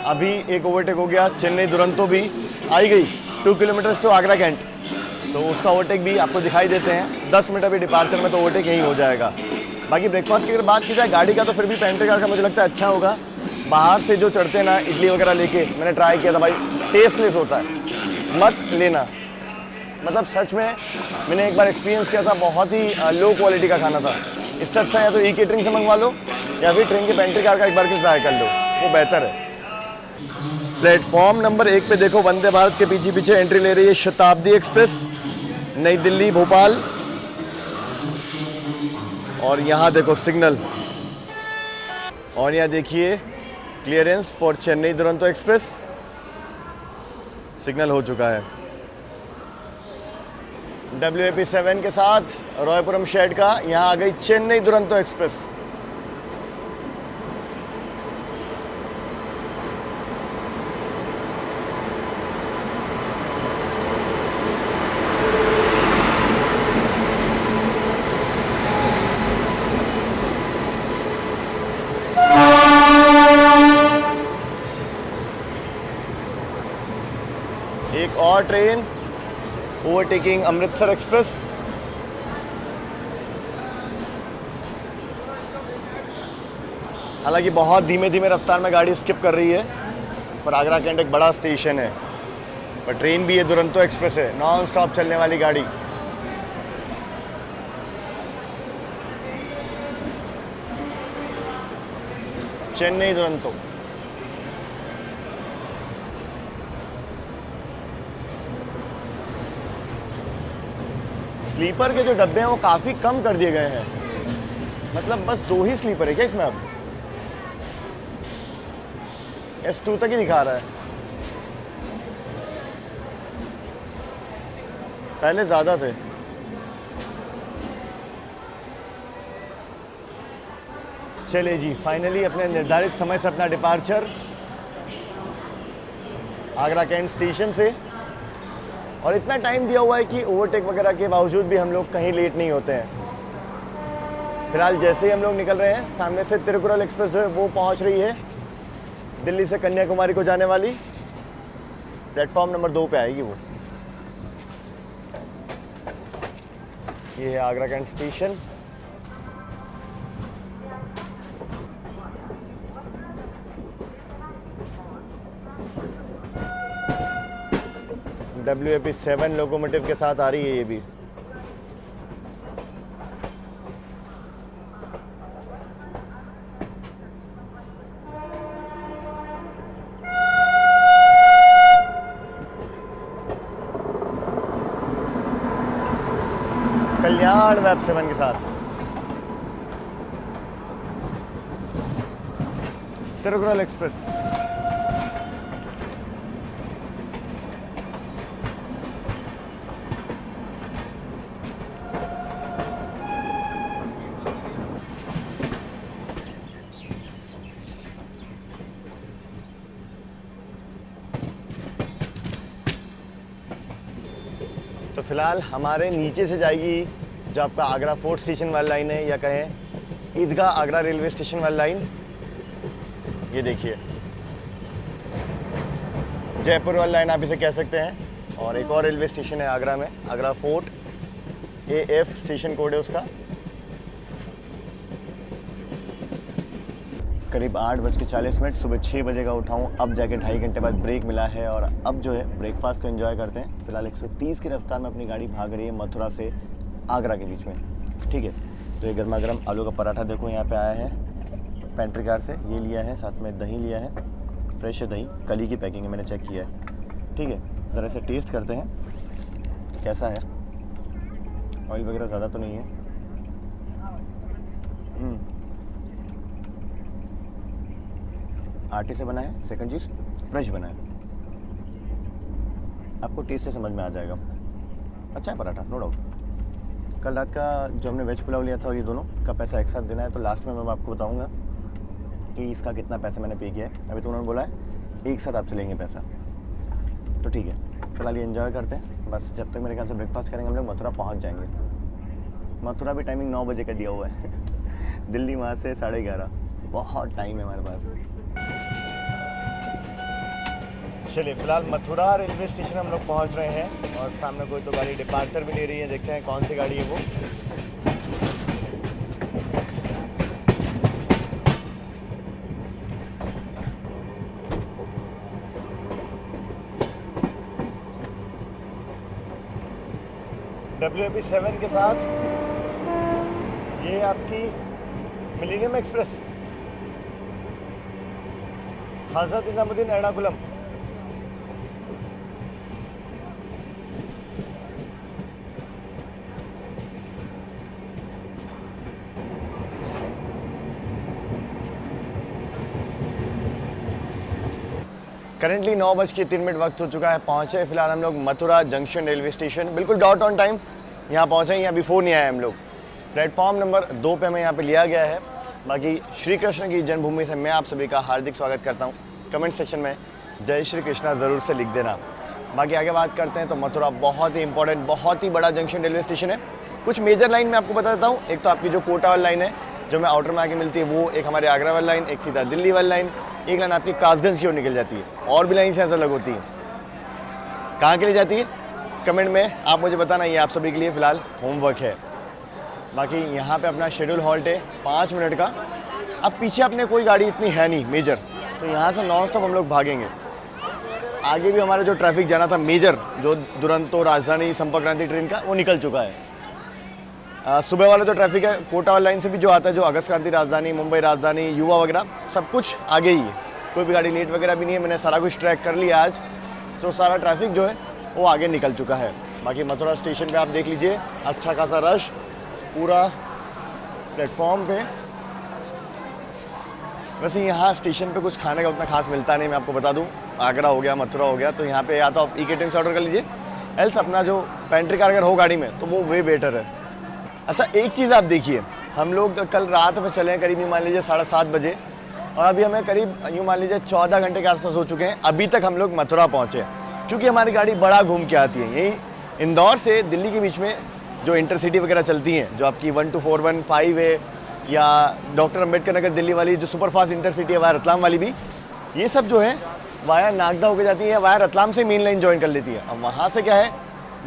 अभी एक ओवरटेक हो गया, चेन्नई दुरंतो भी आई गई 2 किलोमीटर टू आगरा कैंट, तो उसका ओवरटेक भी आपको दिखाई देते हैं। 10 मिनट अभी डिपार्चर में तो ओवरटेक यही हो जाएगा। बाकी ब्रेकफास्ट की अगर बात की जाए गाड़ी का तो फिर भी पेंट्री कार का मुझे लगता है अच्छा होगा। बाहर से जो चढ़ते हैं ना इडली वगैरह लेके, मैंने ट्राई किया था भाई, टेस्टलेस होता है, मत लेना। मतलब सच में मैंने एक बार एक्सपीरियंस किया था, बहुत ही लो क्वालिटी का खाना था। इससे अच्छा या तो ई केटरिंग से मंगवा लो या फिर ट्रेन की पेंट्री कार का एक बार के ट्राई कर लो, वो बेहतर है। प्लेटफॉर्म नंबर 1 पे देखो वंदे भारत के पीछे पीछे एंट्री ले रही है शताब्दी एक्सप्रेस, नई दिल्ली भोपाल। और यहाँ देखो सिग्नल, और यहाँ देखिए clearance for Chennai Duronto express, signal हो चुका है। WAP7 के साथ रॉयपुरम शेड का यहाँ आ गई चेन्नई दुरंतो एक्सप्रेस। एक और ट्रेन ओवरटेकिंग अमृतसर एक्सप्रेस। हालांकि बहुत धीमे धीमे रफ्तार में गाड़ी स्किप कर रही है पर आगरा कैंट एक बड़ा स्टेशन है, पर ट्रेन भी ये दुरंतो एक्सप्रेस है, नॉन स्टॉप चलने वाली गाड़ी। चेन्नई दुरंतो। स्लीपर के जो डब्बे हैं वो काफ़ी कम कर दिए गए हैं, मतलब बस 2 ही स्लीपर है क्या इसमें अब? S2 तक ही दिखा रहा है, पहले ज़्यादा थे। चलिए जी फाइनली अपने निर्धारित समय से अपना डिपार्चर आगरा कैंट स्टेशन से, और इतना टाइम दिया हुआ है कि ओवरटेक वगैरह के बावजूद भी हम लोग कहीं लेट नहीं होते हैं। फिलहाल जैसे ही हम लोग निकल रहे हैं सामने से तिरुकुरल एक्सप्रेस जो है वो पहुंच रही है, दिल्ली से कन्याकुमारी को जाने वाली। प्लेटफॉर्म नंबर 2 पे आएगी वो। ये है Agra cantt station. WAP7 locomotive के साथ आ रही है ये भी। कल्याण WAP7 के साथ तिरुकुरल एक्सप्रेस। तो फिलहाल हमारे नीचे से जाएगी जो आपका आगरा फोर्ट स्टेशन वाली लाइन है, या कहें ईदगाह आगरा रेलवे स्टेशन वाली लाइन। ये देखिए जयपुर वाली लाइन आप इसे कह सकते हैं। और एक और रेलवे स्टेशन है आगरा में, Agra fort, AF station code है उसका। करीब 8:40, सुबह 6 बजे का उठाऊँ, अब जाके 2.5 घंटे बाद ब्रेक मिला है और अब जो है ब्रेकफास्ट को एंजॉय करते हैं। फिलहाल 130 की रफ्तार में अपनी गाड़ी भाग रही है मथुरा से आगरा के बीच में। ठीक है, तो ये गर्मा गर्म आलू का पराठा देखो यहाँ पे आया है पेंट्री कार से, ये लिया है, साथ में दही लिया है, फ्रेश है दही, कल ही की पैकिंग है, मैंने चेक किया है। ठीक है, ज़रा से टेस्ट करते हैं कैसा है, ऑयल वगैरह ज़्यादा तो नहीं है। आटे से बना है, सेकंड चीज़ फ्रेश बना है, आपको टेस्ट से समझ में आ जाएगा। अच्छा है पराठा, नो डाउट। कल रात का जो हमने वेज पुलाव लिया था और ये दोनों का पैसा एक साथ देना है, तो लास्ट में मैं आपको बताऊंगा कि इसका कितना पैसा मैंने पे किया है। अभी तो उन्होंने बोला है एक साथ आपसे लेंगे पैसा, तो ठीक है। फिलहाल ये एंजॉय करते हैं, बस जब तक मेरे ख्याल से ब्रेकफास्ट करेंगे हम लोग मथुरा पहुँच जाएंगे। मथुरा भी टाइमिंग 9 बजे का दिया हुआ है दिल्ली वहाँ से 11:30, बहुत टाइम है हमारे पास। चलिए, फिलहाल मथुरा रेलवे स्टेशन हम लोग पहुंच रहे हैं और सामने कोई तो गाड़ी डिपार्चर भी ले रही है, देखते हैं कौन सी गाड़ी है वो। WAP7 के साथ ये आपकी millennium express Hazrat Nizamuddin Ernakulam. Currently 9:03 वक्त हो चुका है, पहुँचे फिलहाल हम लोग मथुरा जंक्शन रेलवे स्टेशन, बिल्कुल डॉट ऑन टाइम यहाँ पहुँचे। यहाँ बिफोर नहीं आए हम लोग। प्लेटफॉर्म नंबर 2 पे हमें यहाँ पे लिया गया है। बाकी श्री कृष्ण की जन्मभूमि से मैं आप सभी का हार्दिक स्वागत करता हूँ। कमेंट सेक्शन में जय श्री कृष्णा ज़रूर से लिख देना। बाकी आगे बात करते हैं, तो मथुरा बहुत ही इंपॉर्टेंट, बहुत ही बड़ा जंक्शन रेलवे स्टेशन है। कुछ मेजर लाइन मैं आपको बता देता हूँ। एक तो आपकी जो कोटा वाली लाइन है, जो मैं आउटर में आके मिलती है, वो एक हमारे आगरा वाली लाइन, एक सीधा दिल्ली वाली लाइन, एक लाइन आपकी कासगंज की ओर निकल जाती है, और भी लाइन से ऐसा अलग होती है। कहाँ के लिए जाती है कमेंट में आप मुझे बताना, ये आप सभी के लिए फ़िलहाल होमवर्क है। बाकी यहाँ पे अपना शेड्यूल हॉल्ट है 5 मिनट का। अब पीछे अपने कोई गाड़ी इतनी है नहीं मेजर, तो यहाँ से नॉन स्टॉप हम लोग भागेंगे। आगे भी हमारा जो ट्रैफिक जाना था मेजर, जो दुरंतो राजधानी संपर्क क्रांति ट्रेन का, वो निकल चुका है। सुबह वाला जो ट्रैफिक है कोटा वाली लाइन से भी जो आता है, जो अगस्त क्रांति राजधानी, मुंबई राजधानी, युवा वगैरह, सब कुछ आगे ही है। कोई भी गाड़ी लेट वगैरह भी नहीं है। मैंने सारा कुछ ट्रैक कर लिया आज, तो सारा ट्रैफिक जो है वो आगे निकल चुका है। बाकी मथुरा स्टेशन पे आप देख लीजिए, अच्छा खासा रश पूरा प्लेटफॉर्म पे। वैसे यहाँ स्टेशन पे कुछ खाने का उतना खास मिलता नहीं, मैं आपको बता दूँ। आगरा हो गया, मथुरा हो गया, तो यहाँ पे या तो आप ई-कैंटीन से ऑर्डर कर लीजिए, एल्स अपना जो पेंट्री कार अगर हो गाड़ी में तो वो वे बेटर है। अच्छा, एक चीज़ आप देखिए, हम लोग कल रात में चले हैं करीब मान लीजिए 7:30 बजे, और अभी हमें करीब यूँ मान लीजिए 14 घंटे के आसपास हो चुके हैं। अभी तक हम लोग मथुरा पहुँचे, क्योंकि हमारी गाड़ी बड़ा घूम के आती है। यही इंदौर से दिल्ली के बीच में जो इंटरसिटी वगैरह चलती हैं, जो आपकी 12415 है, या डॉक्टर अंबेडकर नगर दिल्ली वाली जो सुपरफास्ट इंटरसिटी है, वाया रतलाम वाली भी, ये सब जो है वाया नागदा होकर जाती है, वाया रतलाम से मेन लाइन ज्वाइन कर लेती है। अब वहाँ से क्या है,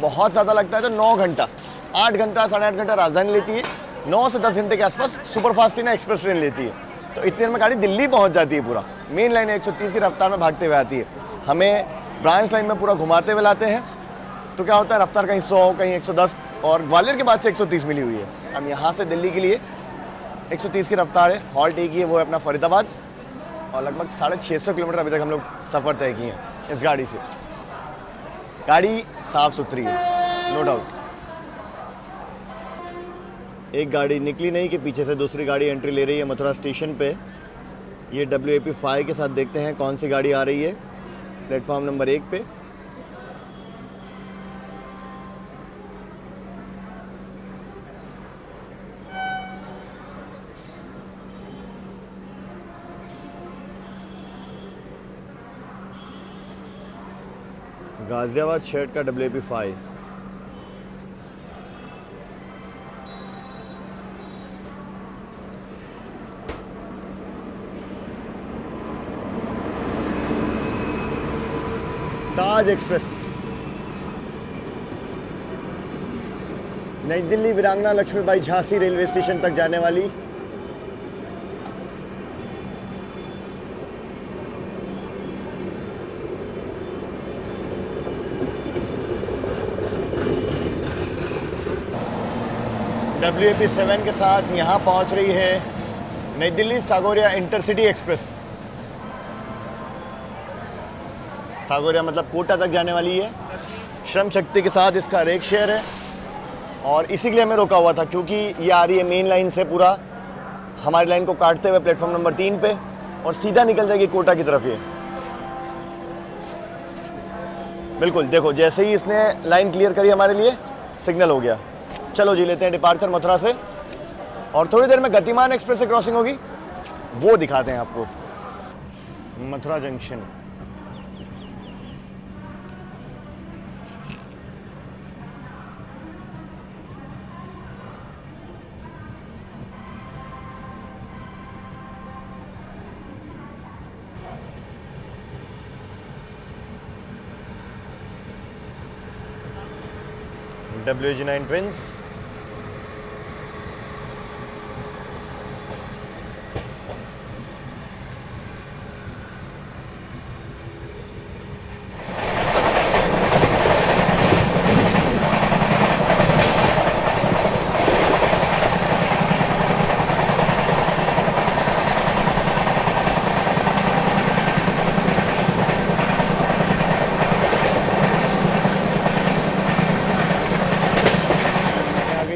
बहुत ज़्यादा लगता है तो 9 घंटा, 8 घंटा, 8.5 घंटा राजधानी लेती है, 9 से 10 घंटे के आसपास सुपरफास्ट ट्रेन, एक्सप्रेस ट्रेन लेती है। तो इतनी देर में गाड़ी दिल्ली पहुँच जाती है। पूरा मेन लाइन 130 की रफ्तार में भागते हुए आती है, हमें ब्रांच लाइन में पूरा घुमाते हुए लाते हैं। तो क्या होता है, रफ्तार कहीं 100, कहीं 110, और ग्वालियर के बाद से 130 मिली हुई है। हम यहाँ से दिल्ली के लिए 130 की रफ्तार है। हॉल्ट एक ही है, वो है अपना फरीदाबाद, और लगभग 650 किलोमीटर अभी तक हम लोग सफ़र तय किए हैं इस गाड़ी से। गाड़ी साफ़ सुथरी है, नो डाउट। एक गाड़ी निकली नहीं कि पीछे से दूसरी गाड़ी एंट्री ले रही है मथुरा स्टेशन पे। ये WAP5 के साथ देखते हैं कौन सी गाड़ी आ रही है प्लेटफॉर्म नंबर 1 पे। गाजियाबाद शहर का WAP5। ताज एक्सप्रेस नई दिल्ली वीरांगना लक्ष्मीबाई झांसी रेलवे स्टेशन तक जाने वाली WAP7 के साथ यहाँ पहुँच रही है नई दिल्ली सागोरिया इंटरसिटी एक्सप्रेस। सागोरिया मतलब कोटा तक जाने वाली है। श्रम शक्ति के साथ इसका रेक शेयर है और इसी के लिए हमें रोका हुआ था क्योंकि ये आ रही है मेन लाइन से पूरा हमारी लाइन को काटते हुए प्लेटफॉर्म नंबर 3 पे और सीधा निकल जाएगी कोटा की तरफ। ये बिल्कुल देखो, जैसे ही इसने लाइन क्लियर करी हमारे लिए सिग्नल हो गया। चलो जी, लेते हैं डिपार्चर मथुरा से और थोड़ी देर में गतिमान एक्सप्रेस से क्रॉसिंग होगी, वो दिखाते हैं आपको। मथुरा जंक्शन, WG9 ट्विंस,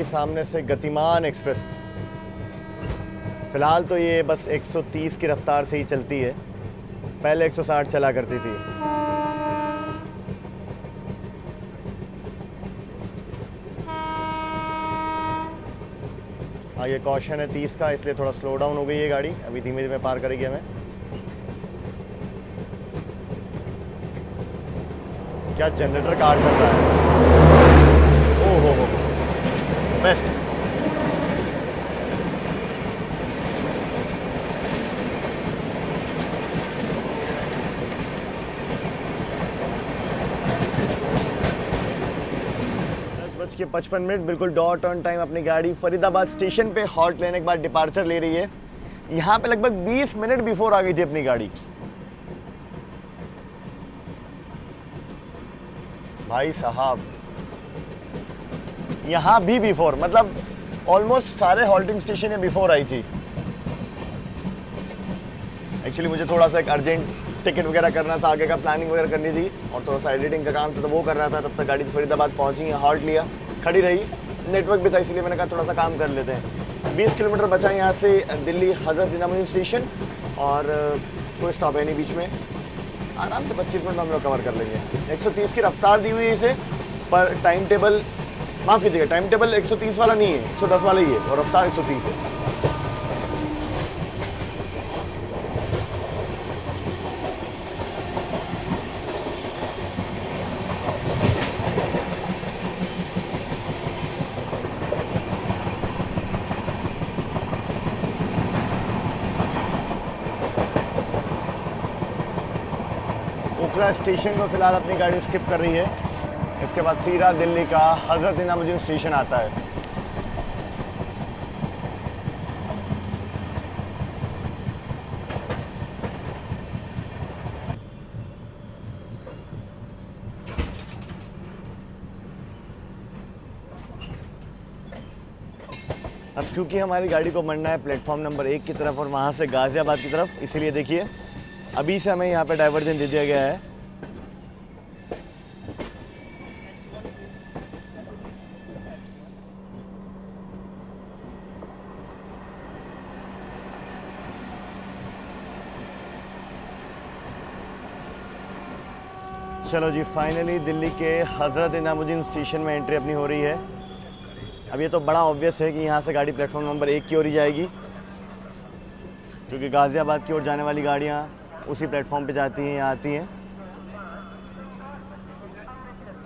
सामने से गतिमान एक्सप्रेस। फिलहाल तो ये बस 130 की रफ्तार से ही चलती है, पहले 160 चला करती थी। हाँ, ये कॉशन है 30 का, इसलिए थोड़ा स्लो डाउन हो गई है गाड़ी, अभी धीमे धीमे पार करेगी हमें। क्या जनरेटर कार चल रहा है, ओह हो बेस्ट। के 55 मिनट बिल्कुल डॉट ऑन टाइम अपनी गाड़ी फरीदाबाद स्टेशन पे हॉल्ट लेने के बाद डिपार्चर ले रही है। यहाँ पे लगभग 20 मिनट बिफोर आ गई थी अपनी गाड़ी। भाई साहब, यहाँ भी बिफोर, मतलब ऑलमोस्ट सारे हॉल्टिंग स्टेशन में बिफोर आई थी। एक्चुअली मुझे थोड़ा सा एक अर्जेंट टिकट वगैरह करना था, आगे का प्लानिंग वगैरह करनी थी और थोड़ा सा एडिटिंग का काम था, तो वो कर रहा था। तब तक गाड़ी फरीदाबाद पहुंची, हॉल्ट लिया, खड़ी रही, नेटवर्क भी था, इसलिए मैंने कहा थोड़ा सा काम कर लेते हैं। 20 किलोमीटर बचा यहाँ से दिल्ली हज़रत निज़ामुद्दीन स्टेशन और कोई स्टॉप है नहीं बीच में, आराम से 25 मिनट में हम लोग कवर कर लेंगे। 130 की रफ्तार दी हुई है इसे, पर टाइम टेबल, माफ़ कीजिएगा, टाइम टेबल 130 वाला नहीं है, 110 वाला ही है और रफ्तार 130 है। ओखला स्टेशन को फिलहाल अपनी गाड़ी स्किप कर रही है। इसके बाद सीधा दिल्ली का हज़रत निज़ामुद्दीन स्टेशन आता है। अब क्योंकि हमारी गाड़ी को मरना है प्लेटफॉर्म नंबर 1 की तरफ और वहाँ से गाज़ियाबाद की तरफ, इसीलिए देखिए अभी से हमें यहाँ पे डाइवर्जन दे दिया गया है। चलो जी, फाइनली दिल्ली के हज़रत निज़ामुद्दीन स्टेशन में एंट्री अपनी हो रही है। अब ये तो बड़ा ऑब्वियस है कि यहाँ से गाड़ी प्लेटफॉर्म नंबर 1 की ओर ही जाएगी, क्योंकि गाज़ियाबाद की ओर जाने वाली गाड़ियाँ उसी प्लेटफॉर्म पे जाती हैं या आती हैं।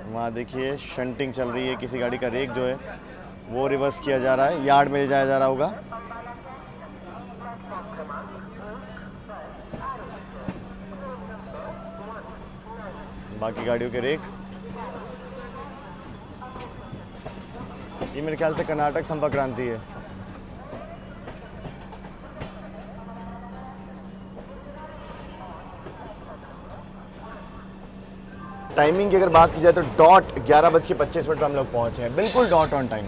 वहाँ देखिए शंटिंग चल रही है, किसी गाड़ी का रेक जो है वो रिवर्स किया जा रहा है, यार्ड में ले जाया जा रहा होगा। बाकी गाड़ियों के रेक, ये मेरे ख्याल से कर्नाटक संपर्क क्रांति है। टाइमिंग की अगर बात की जाए तो डॉट 11:25 पे हम लोग पहुंचे हैं, बिल्कुल डॉट ऑन टाइम।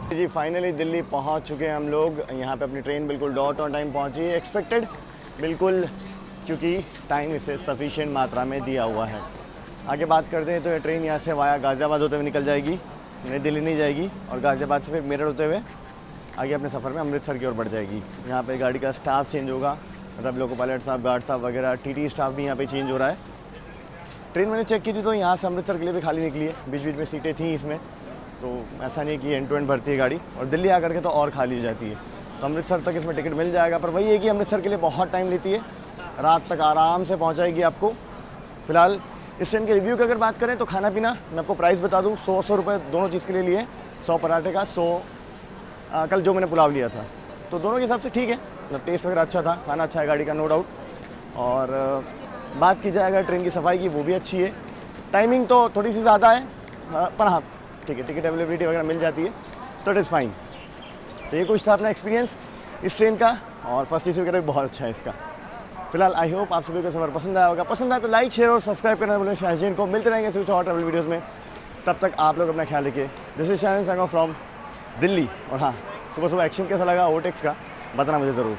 जी फाइनली दिल्ली पहुंच चुके हैं हम लोग। यहाँ पे अपनी ट्रेन बिल्कुल डॉट ऑन टाइम पहुंची है, एक्सपेक्टेड बिल्कुल, क्योंकि टाइम इसे सफिशिएंट मात्रा में दिया हुआ है। आगे बात करते हैं तो ये ट्रेन यहाँ से वाया गाज़ियाबाद होते हुए निकल जाएगी, नई दिल्ली नहीं जाएगी, और गाज़ियाबाद से फिर मेरठ होते हुए आगे अपने सफ़र में अमृतसर की ओर बढ़ जाएगी। यहाँ पे गाड़ी का स्टाफ चेंज होगा, मतलब लोको पायलट साहब, गार्ड साहब वगैरह, टीटी स्टाफ भी यहाँ पे चेंज हो रहा है। ट्रेन मैंने चेक की थी तो यहाँ से अमृतसर के लिए भी खाली निकली है, बीच बीच में सीटें थी इसमें, तो ऐसा नहीं है कि एंड टू एंड भरती है गाड़ी, और दिल्ली आकर के तो और खाली हो जाती है। तो अमृतसर तक इसमें टिकट मिल जाएगा, पर वही है कि अमृतसर के लिए बहुत टाइम लेती है, रात तक आराम से पहुँचाएगी आपको। फिलहाल इस ट्रेन के रिव्यू की अगर बात करें तो खाना पीना मैं आपको प्राइस बता दूँ, 100 रुपये दोनों चीज़ के लिए लिए, 100 पराठे का, 100 कल जो मैंने पुलाव लिया था, तो दोनों के हिसाब से ठीक है, मतलब टेस्ट वगैरह अच्छा था, खाना अच्छा है गाड़ी का, नो डाउट। और बात की जाए अगर ट्रेन की सफाई की, वो भी अच्छी है। टाइमिंग तो थोड़ी सी ज़्यादा है, पर हाँ ठीक है, टिकट अवेलेबिलिटी वगैरह मिल जाती है, तो इट इज़ फाइन। तो ये कुछ था अपना एक्सपीरियंस इस ट्रेन का, और फर्स्ट एसी वगैरह भी बहुत अच्छा है इसका। फिलहाल आई होप आप सभी को सफ़र पसंद आया होगा। पसंद आया तो लाइक, शेयर और सब्सक्राइब करना बोलें शाहजीन को। मिलते रहेंगे कुछ और ट्रैवल वीडियोज़ में, तब तक आप लोग अपना ख्याल रखिए। This is Shahjeen from Delhi. और हाँ, सुबह सुबह एक्शन कैसा लगा ओवरटेक्स का बताना मुझे ज़रूर।